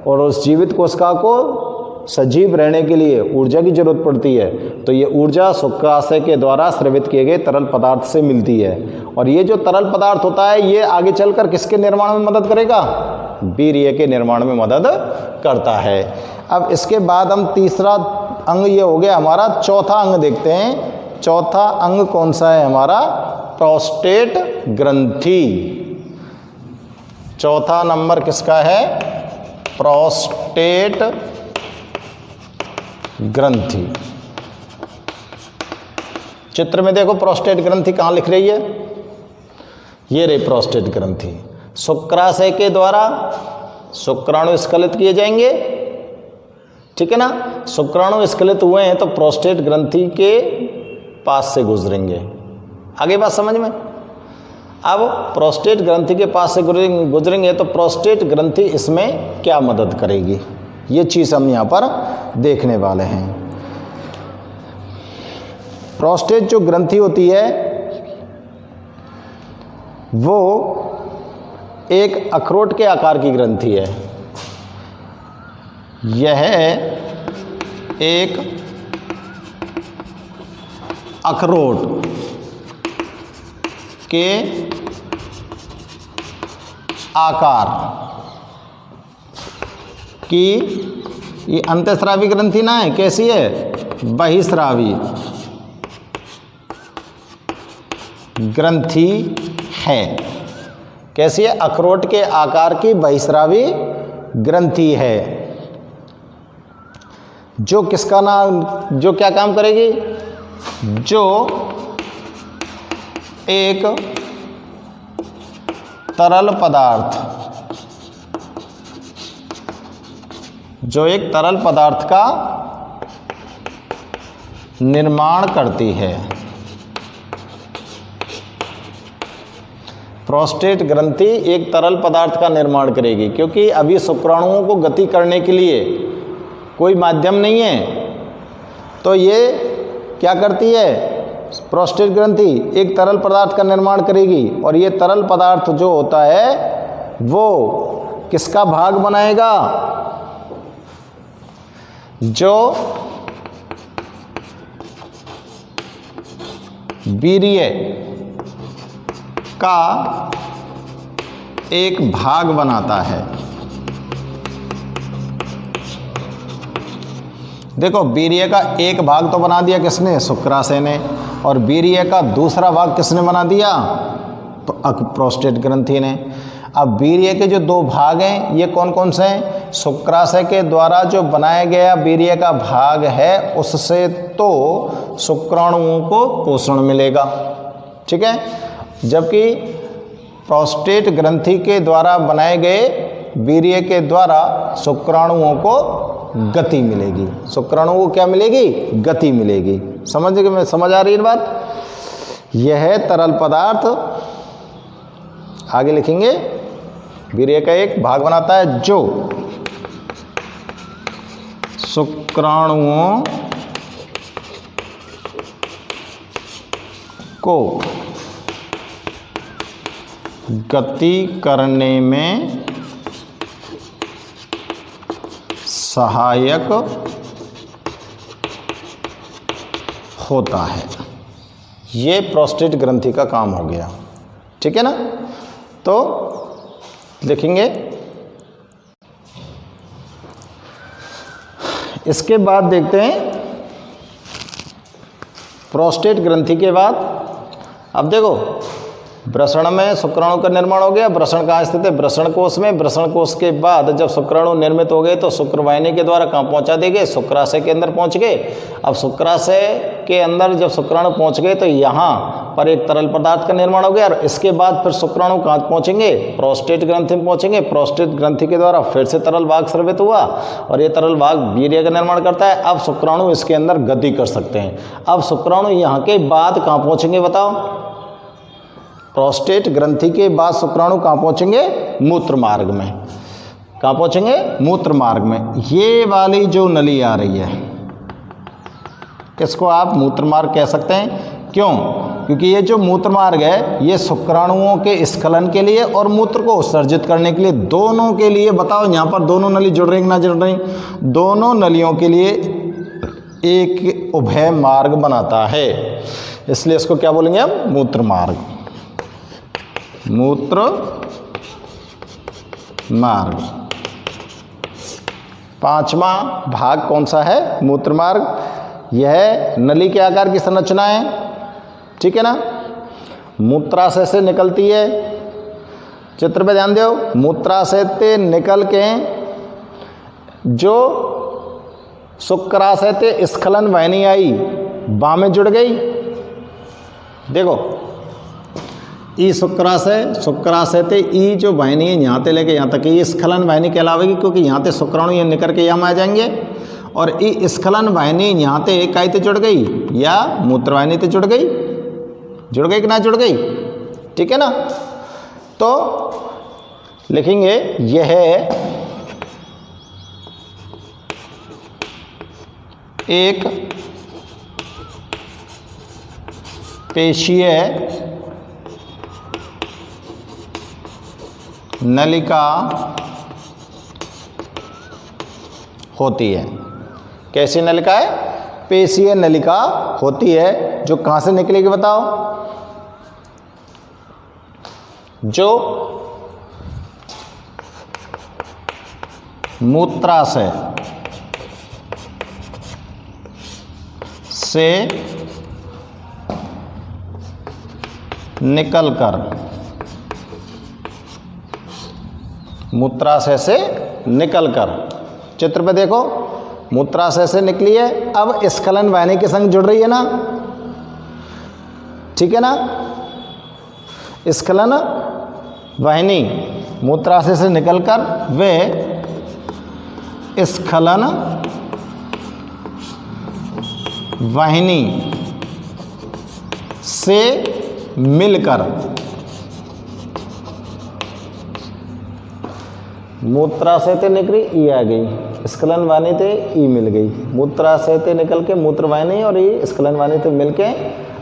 और उस जीवित कोशिका को सजीव रहने के लिए ऊर्जा की जरूरत पड़ती है। तो ये ऊर्जा शुक्राशय के द्वारा स्रावित किए गए तरल पदार्थ से मिलती है। और ये जो तरल पदार्थ होता है ये आगे चलकर किसके निर्माण में मदद करेगा? वीर्य के निर्माण में मदद करता है। अब इसके बाद हम तीसरा अंग, ये हो गया हमारा। चौथा अंग देखते हैं। चौथा अंग कौन सा है हमारा? प्रोस्टेट ग्रंथि। चौथा नंबर किसका है? प्रोस्टेट ग्रंथि। चित्र में देखो प्रोस्टेट ग्रंथि कहाँ लिख रही है? ये रही प्रोस्टेट ग्रंथि। शुक्राशय के द्वारा शुक्राणु स्खलित किए जाएंगे, ठीक है ना। शुक्राणु स्खलित हुए हैं तो प्रोस्टेट ग्रंथि के पास से गुजरेंगे। आगे बात समझ में? अब प्रोस्टेट ग्रंथि के पास से गुजरेंगे तो प्रोस्टेट ग्रंथि इसमें क्या मदद करेगी, ये चीज़ हम यहाँ पर देखने वाले हैं। प्रोस्टेट जो ग्रंथि होती है वो एक अखरोट के आकार की ग्रंथि है। यह एक अखरोट के आकार की, ये अंतःस्रावी ग्रंथि ना है, कैसी है? बहिस्रावी ग्रंथि है। कैसी है? अखरोट के आकार की बहिस्रावी ग्रंथि है, जो किसका नाम, जो क्या काम करेगी? जो एक तरल पदार्थ, जो एक तरल पदार्थ का निर्माण करती है। प्रोस्टेट ग्रंथि एक तरल पदार्थ का निर्माण करेगी, क्योंकि अभी शुक्राणुओं को गति करने के लिए कोई माध्यम नहीं है। तो ये क्या करती है? प्रोस्टेट ग्रंथि एक तरल पदार्थ का निर्माण करेगी और ये तरल पदार्थ जो होता है वो किसका भाग बनाएगा? जो वीर्य का एक भाग बनाता है। देखो, वीर्य का एक भाग तो बना दिया किसने? शुक्राशय ने। और वीर्य का दूसरा भाग किसने बना दिया? प्रोस्टेट ग्रंथि ने। अब वीर्य के जो दो भाग हैं ये कौन कौन से हैं? शुक्राशय के द्वारा जो बनाया गया वीर्य का भाग है उससे तो शुक्राणुओं को पोषण मिलेगा, ठीक है, जबकि प्रोस्टेट ग्रंथि के द्वारा बनाए गए वीर्य के द्वारा शुक्राणुओं को गति मिलेगी। शुक्राणुओं को क्या मिलेगी? गति मिलेगी। समझ आ रही है बात? यह है तरल पदार्थ, आगे लिखेंगे, वीर्य का एक भाग बनाता है जो शुक्राणुओं को गति करने में सहायक होता है। ये प्रोस्टेट ग्रंथि का काम हो गया, ठीक है ना। तो देखेंगे इसके बाद देखते हैं प्रोस्टेट ग्रंथि के बाद। अब देखो वृषण में शुक्राणु का निर्माण हो गया। वृषण कहाँ स्थित है? वृषण कोश में। वृषण कोश के बाद जब शुक्राणु निर्मित हो गए तो शुक्रवाहिनी के द्वारा कहाँ पहुँचा देंगे? शुक्राशय के अंदर पहुँच गए। अब शुक्राशय के अंदर जब शुक्राणु पहुँच गए तो यहाँ पर एक तरल पदार्थ का निर्माण हो गया और इसके बाद फिर शुक्राणु कहाँ पहुँचेंगे? प्रोस्टेट ग्रंथि में पहुँचेंगे। प्रोस्टेट ग्रंथि के द्वारा फिर से तरल भाग स्रावित हुआ और ये तरल भाग वीर्य का निर्माण करता है। अब शुक्राणु इसके अंदर गति कर सकते हैं। अब शुक्राणु यहाँ के बाद कहाँ पहुँचेंगे बताओ? प्रोस्टेट ग्रंथि के बाद शुक्राणु कहाँ पहुँचेंगे? मूत्र मार्ग में। कहाँ पहुँचेंगे? मूत्र मार्ग में। ये वाली जो नली आ रही है इसको आप मूत्र मार्ग कह सकते हैं। क्यों? क्योंकि ये जो मूत्र मार्ग है ये शुक्राणुओं के स्खलन के लिए और मूत्र को उत्सर्जित करने के लिए, दोनों के लिए। बताओ यहाँ पर दोनों नली जुड़ रही कि ना जुड़ रही? दोनों नलियों के लिए एक उभय मार्ग बनाता है, इसलिए इसको क्या बोलेंगे हम? मूत्र मार्ग। मूत्र मार्ग। पांचवा भाग कौन सा है? मूत्र मार्ग। यह नली के आकार की संरचना है, ठीक है ना। मूत्राशय से निकलती है। चित्र पे ध्यान दो। मूत्राशय से निकल के जो शुक्राशय से स्खलन वाहिनी आई बाँ में जुड़ गई। देखो ई शुक्राशय, शुक्राशय से ई जो वाहिनी है यहाँ से लेके यहाँ तक ये स्खलन वाहिनी कहलावेगी, क्योंकि यहाँ से शुक्राणु ये निकल के यहाँ आ जाएंगे और ई स्खलन वाहिनी यहाँ से एक से जुड़ गई या मूत्र वाहिनी से जुड़ गई। जुड़ गई कि ना जुड़ गई? ठीक है ना। तो लिखेंगे यह एक पेशीय नलिका होती है। कैसी नलिका है? पेशीय नलिका होती है। जो कहाँ से निकलेगी बताओ? जो मूत्राशय से निकलकर, मूत्राशय से निकलकर, चित्र पे देखो, मूत्राशय से निकली है, अब स्खलन वाहिनी के संग जुड़ रही है ना, ठीक है ना। स्खलन वाहिनी मूत्राशय से निकलकर वे स्खलन वाहिनी से मिलकर, मूत्राशय से निकली ई आ गई, स्खलन वाहिनी से ई मिल गई। मूत्राशय से निकल के मूत्र वाहिनी और ई स्खलन वाहिनी से मिल के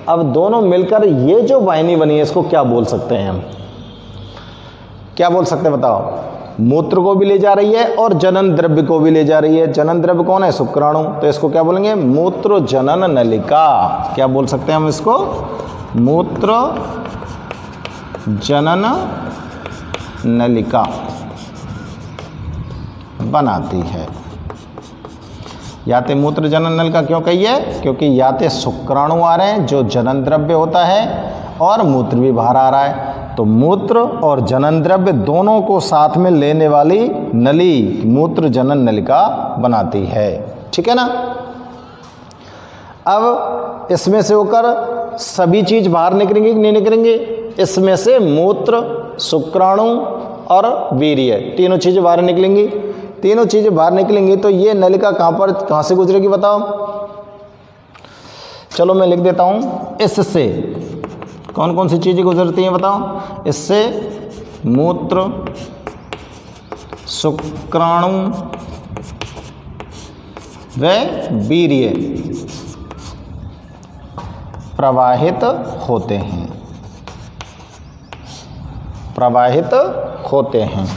अब दोनों मिलकर ये जो वाहिनी बनी है इसको क्या बोल सकते हैं हम? क्या बोल सकते हैं बताओ? मूत्र को भी ले जा रही है और जनन द्रव्य को भी ले जा रही है। जनन द्रव्य कौन है? शुक्राणु। तो इसको क्या बोलेंगे? मूत्र जनन नलिका। क्या बोल सकते हैं हम इसको? मूत्र जनन नलिका बनाती है। याते मूत्र जनन नलिका क्यों कही है? क्योंकि याते शुक्राणु आ रहे हैं जो जनन द्रव्य होता है और मूत्र भी बाहर आ रहा है। तो मूत्र और जनन द्रव्य दोनों को साथ में लेने वाली नली मूत्र जनन नलिका बनाती है। ठीक है ना। अब इसमें से होकर सभी चीज बाहर निकलेंगी कि नहीं निकलेंगी? इसमें से मूत्र, शुक्राणु और वीर्य तीनों चीजें बाहर निकलेंगी। तीनों चीजें बाहर निकलेंगी तो ये नलिका कहाँ से गुजरेगी बताओ? चलो मैं लिख देता हूं। इससे कौन कौन सी चीजें गुजरती हैं बताओ? इससे मूत्र, शुक्राणु व वीर्य प्रवाहित होते हैं, प्रवाहित होते हैं।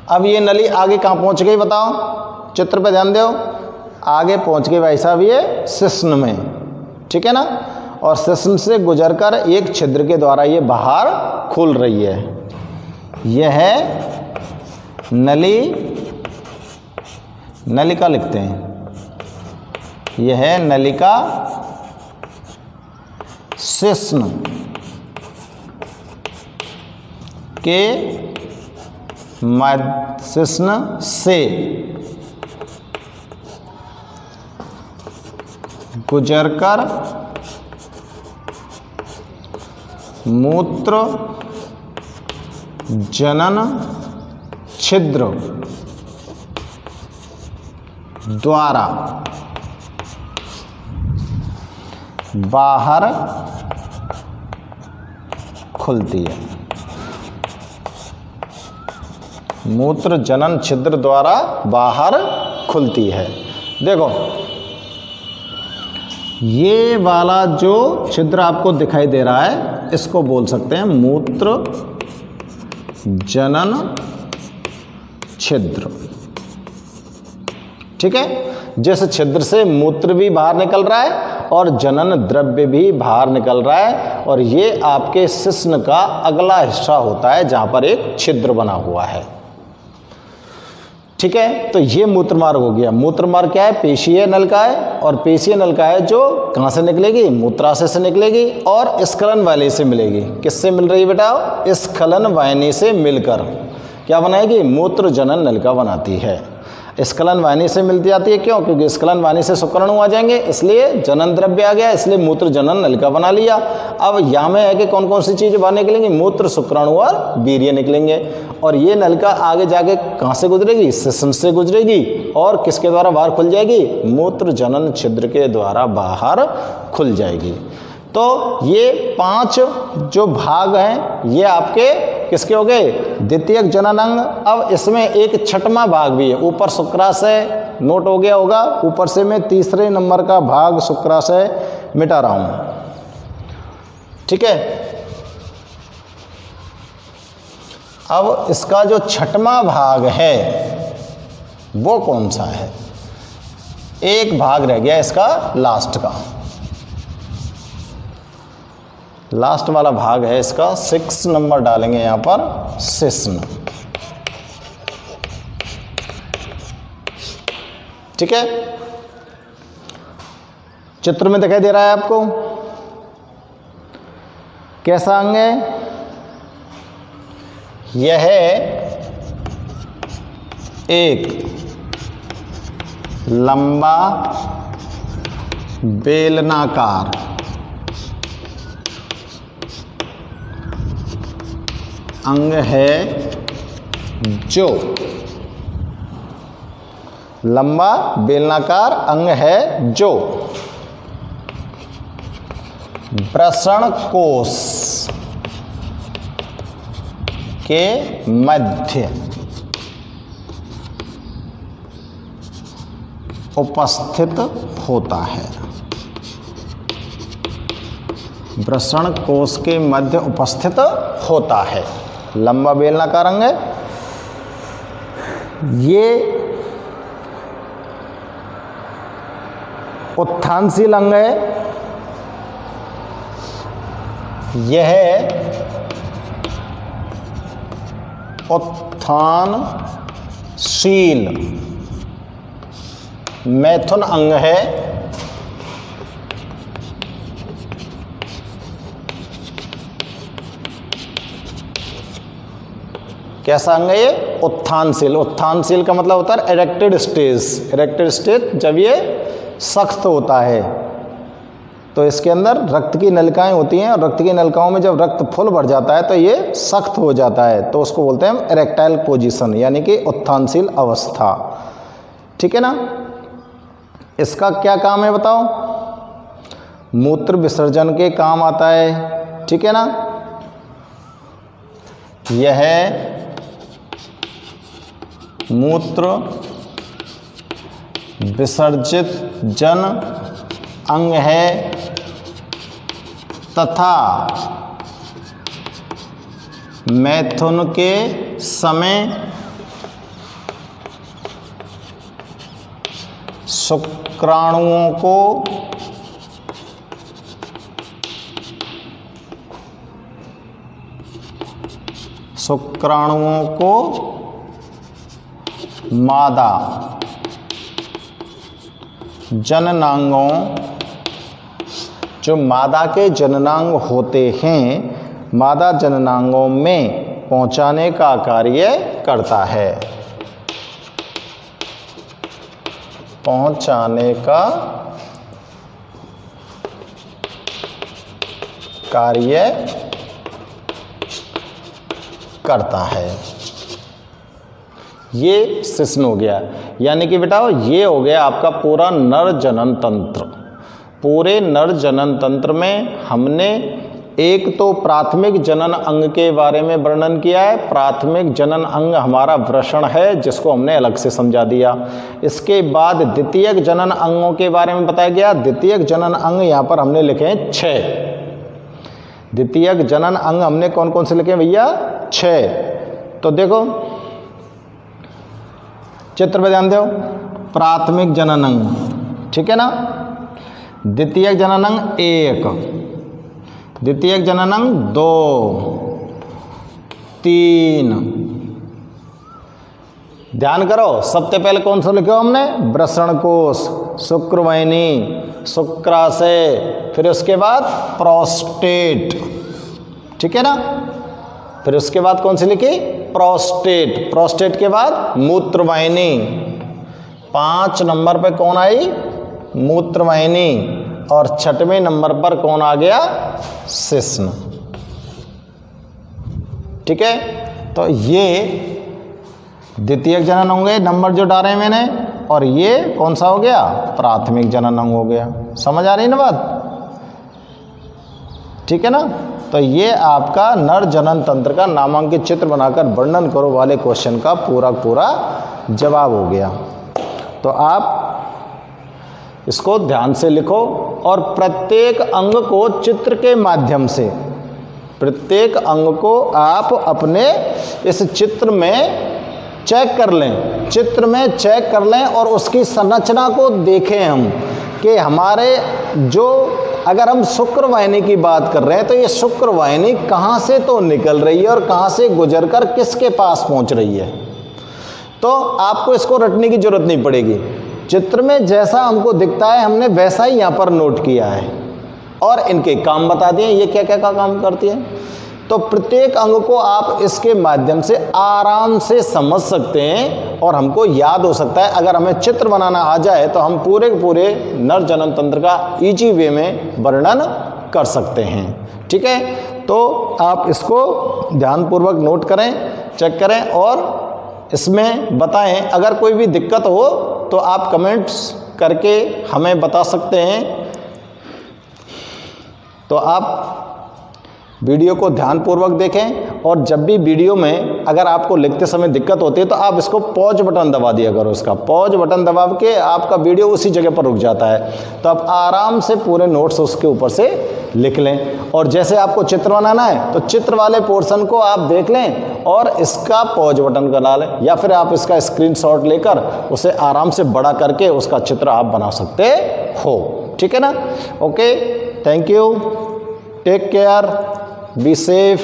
अब ये नली आगे कहाँ पहुंच गई बताओ? चित्र पे ध्यान दो। आगे पहुंच गई भाई साहब ये शिश्न में। ठीक है ना। और शिश्न से गुजरकर एक छिद्र के द्वारा ये बाहर खुल रही है। यह है नलिका लिखते हैं। यह है नलिका शिश्न के शिश्न से गुजरकर मूत्र जनन छिद्र द्वारा बाहर खुलती है। मूत्र जनन छिद्र द्वारा बाहर खुलती है। देखो ये वाला जो छिद्र आपको दिखाई दे रहा है इसको बोल सकते हैं मूत्र जनन छिद्र। ठीक है। जिस छिद्र से मूत्र भी बाहर निकल रहा है और जनन द्रव्य भी बाहर निकल रहा है, और ये आपके शिश्न का अगला हिस्सा होता है जहां पर एक छिद्र बना हुआ है। ठीक है। तो ये मूत्रमार्ग हो गया। मूत्रमार्ग क्या है? पेशीय नलिका है, और पेशीय नलिका है जो कहाँ से निकलेगी? मूत्राशय से निकलेगी और स्खलन वाहिनी से मिलेगी। किससे मिल रही है बेटा? स्खलन वाहिनी से मिलकर क्या बनाएगी? मूत्र जनन नलिका बनाती है। स्खलन वाहिनी से मिलती जाती है। क्यों? क्योंकि स्खलन वाहिनी से शुक्राणु आ जाएंगे, इसलिए जनन द्रव्य आ गया, इसलिए मूत्र जनन नलिका बना लिया। अब यहाँ में है कि कौन कौन सी चीज़ें बाहर निकलेंगी? मूत्र, शुक्राणु और वीर्य निकलेंगे। और ये नलिका आगे जाके कहाँ से गुजरेगी? शिश्न से गुजरेगी और किसके द्वारा बाहर खुल जाएगी? मूत्र जनन छिद्र के द्वारा बाहर खुल जाएगी। तो ये 5 जो भाग हैं ये आपके किसके हो गए? द्वितीयक जनन अंग। अब इसमें एक छठवां भाग भी है। ऊपर शुक्राशय नोट हो गया होगा। ऊपर से मैं तीसरे नंबर का भाग शुक्राशय मिटा रहा हूं। ठीक है। अब इसका जो छठवां भाग है वो कौन सा है? एक भाग रह गया इसका लास्ट का। लास्ट वाला भाग है इसका 6 नंबर डालेंगे यहां पर, शिश्न। ठीक है। चित्र में दिखाई दे रहा है आपको कैसा अंग है? यह एक लंबा बेलनाकार अंग है जो लंबा बेलनाकार अंग है जो वृषण कोश के मध्य उपस्थित होता है। वृषण कोश के मध्य उपस्थित होता है। लंबा बेलनाकार अंग है। ये उत्थानशील अंग है। यह उत्थानशील मैथुन अंग है। कैसा अंग है ये? उत्थानशील। उत्थानशील का मतलब होता है इरेक्टेड स्टेज। इरेक्टेड स्टेज जब ये सख्त होता है तो इसके अंदर रक्त की नलिकाएं होती हैं, और रक्त की नलिकाओं में जब रक्त फुल भर जाता है तो ये सख्त हो जाता है, तो उसको बोलते हैं हम इरेक्टाइल पोजीशन, यानी कि उत्थानशील अवस्था। ठीक है ना। इसका क्या काम है बताओ? मूत्र विसर्जन के काम आता है। ठीक है ना। यह मूत्र विसर्जित जन अंग है तथा मैथुन के समय शुक्राणुओं को मादा जननांगों, जो मादा के जननांग होते हैं, मादा जननांगों में पहुंचाने का कार्य करता है। पहुंचाने का कार्य करता है। ये शिश्न हो गया, यानी कि बेटा ये हो गया आपका पूरा नर जनन तंत्र। पूरे नर जनन तंत्र में हमने एक तो प्राथमिक जनन अंग के बारे में वर्णन किया है। प्राथमिक जनन अंग हमारा वृषण है, जिसको हमने अलग से समझा दिया। इसके बाद द्वितीयक जनन अंगों के बारे में बताया गया। द्वितीयक जनन अंग यहाँ पर हमने लिखे हैं 6। द्वितीयक जनन अंग हमने कौन कौन से लिखे भैया? 6। तो देखो चित्र पे ध्यान दो। प्राथमिक जनन अंग, ठीक है ना। द्वितीयक जनन अंग 1, द्वितीयक जनन अंग 2, 3। ध्यान करो, सबसे पहले कौन सा लिखा हमने? वृषण कोश, शुक्रवाहिनी, शुक्राशय, फिर उसके बाद प्रोस्टेट। ठीक है ना। फिर उसके बाद कौन सी लिखी? प्रोस्टेट। प्रोस्टेट के बाद मूत्रवाहिनी। 5 नंबर पे कौन आई? मूत्रवाहिनी। और 6वें नंबर पर कौन आ गया? शिश्न। ठीक है। तो ये द्वितीयक जनन होंगे, नंबर जो डाले मैंने, और ये कौन सा हो गया? प्राथमिक जनन अंग हो गया। समझ आ रही ना बात? ठीक है ना। तो ये आपका नर जनन तंत्र का नामांकित चित्र बनाकर वर्णन करो वाले क्वेश्चन का पूरा जवाब हो गया। तो आप इसको ध्यान से लिखो और प्रत्येक अंग को चित्र के माध्यम से, प्रत्येक अंग को आप अपने इस चित्र में चेक कर लें, चित्र में चेक कर लें और उसकी संरचना को देखें हम कि हमारे जो, अगर हम शुक्रवाहिनी की बात कर रहे हैं तो ये शुक्रवाहिनी कहाँ से तो निकल रही है और कहाँ से गुजरकर किसके पास पहुँच रही है। तो आपको इसको रटने की जरूरत नहीं पड़ेगी। चित्र में जैसा हमको दिखता है हमने वैसा ही यहाँ पर नोट किया है और इनके काम बता दिए, ये क्या क्या का काम करती है। तो प्रत्येक अंग को आप इसके माध्यम से आराम से समझ सकते हैं और हमको याद हो सकता है। अगर हमें चित्र बनाना आ जाए तो हम पूरे पूरे नर जनन तंत्र का इजी वे में वर्णन कर सकते हैं। ठीक है। तो आप इसको ध्यानपूर्वक नोट करें, चेक करें और इसमें बताएं। अगर कोई भी दिक्कत हो तो आप कमेंट्स करके हमें बता सकते हैं। तो आप वीडियो को ध्यानपूर्वक देखें और जब भी वीडियो में अगर आपको लिखते समय दिक्कत होती है तो आप इसको पॉज बटन दबा दिया करो। इसका पॉज बटन दबा के आपका वीडियो उसी जगह पर रुक जाता है, तो आप आराम से पूरे नोट्स उसके ऊपर से लिख लें। और जैसे आपको चित्र बनाना है तो चित्र वाले पोर्शन को आप देख लें और इसका पॉज बटन करा लें, या फिर आप इसका स्क्रीनशॉट लेकर उसे आराम से बड़ा करके उसका चित्र आप बना सकते हो। ठीक है ना। Okay, thank you, take care, be safe.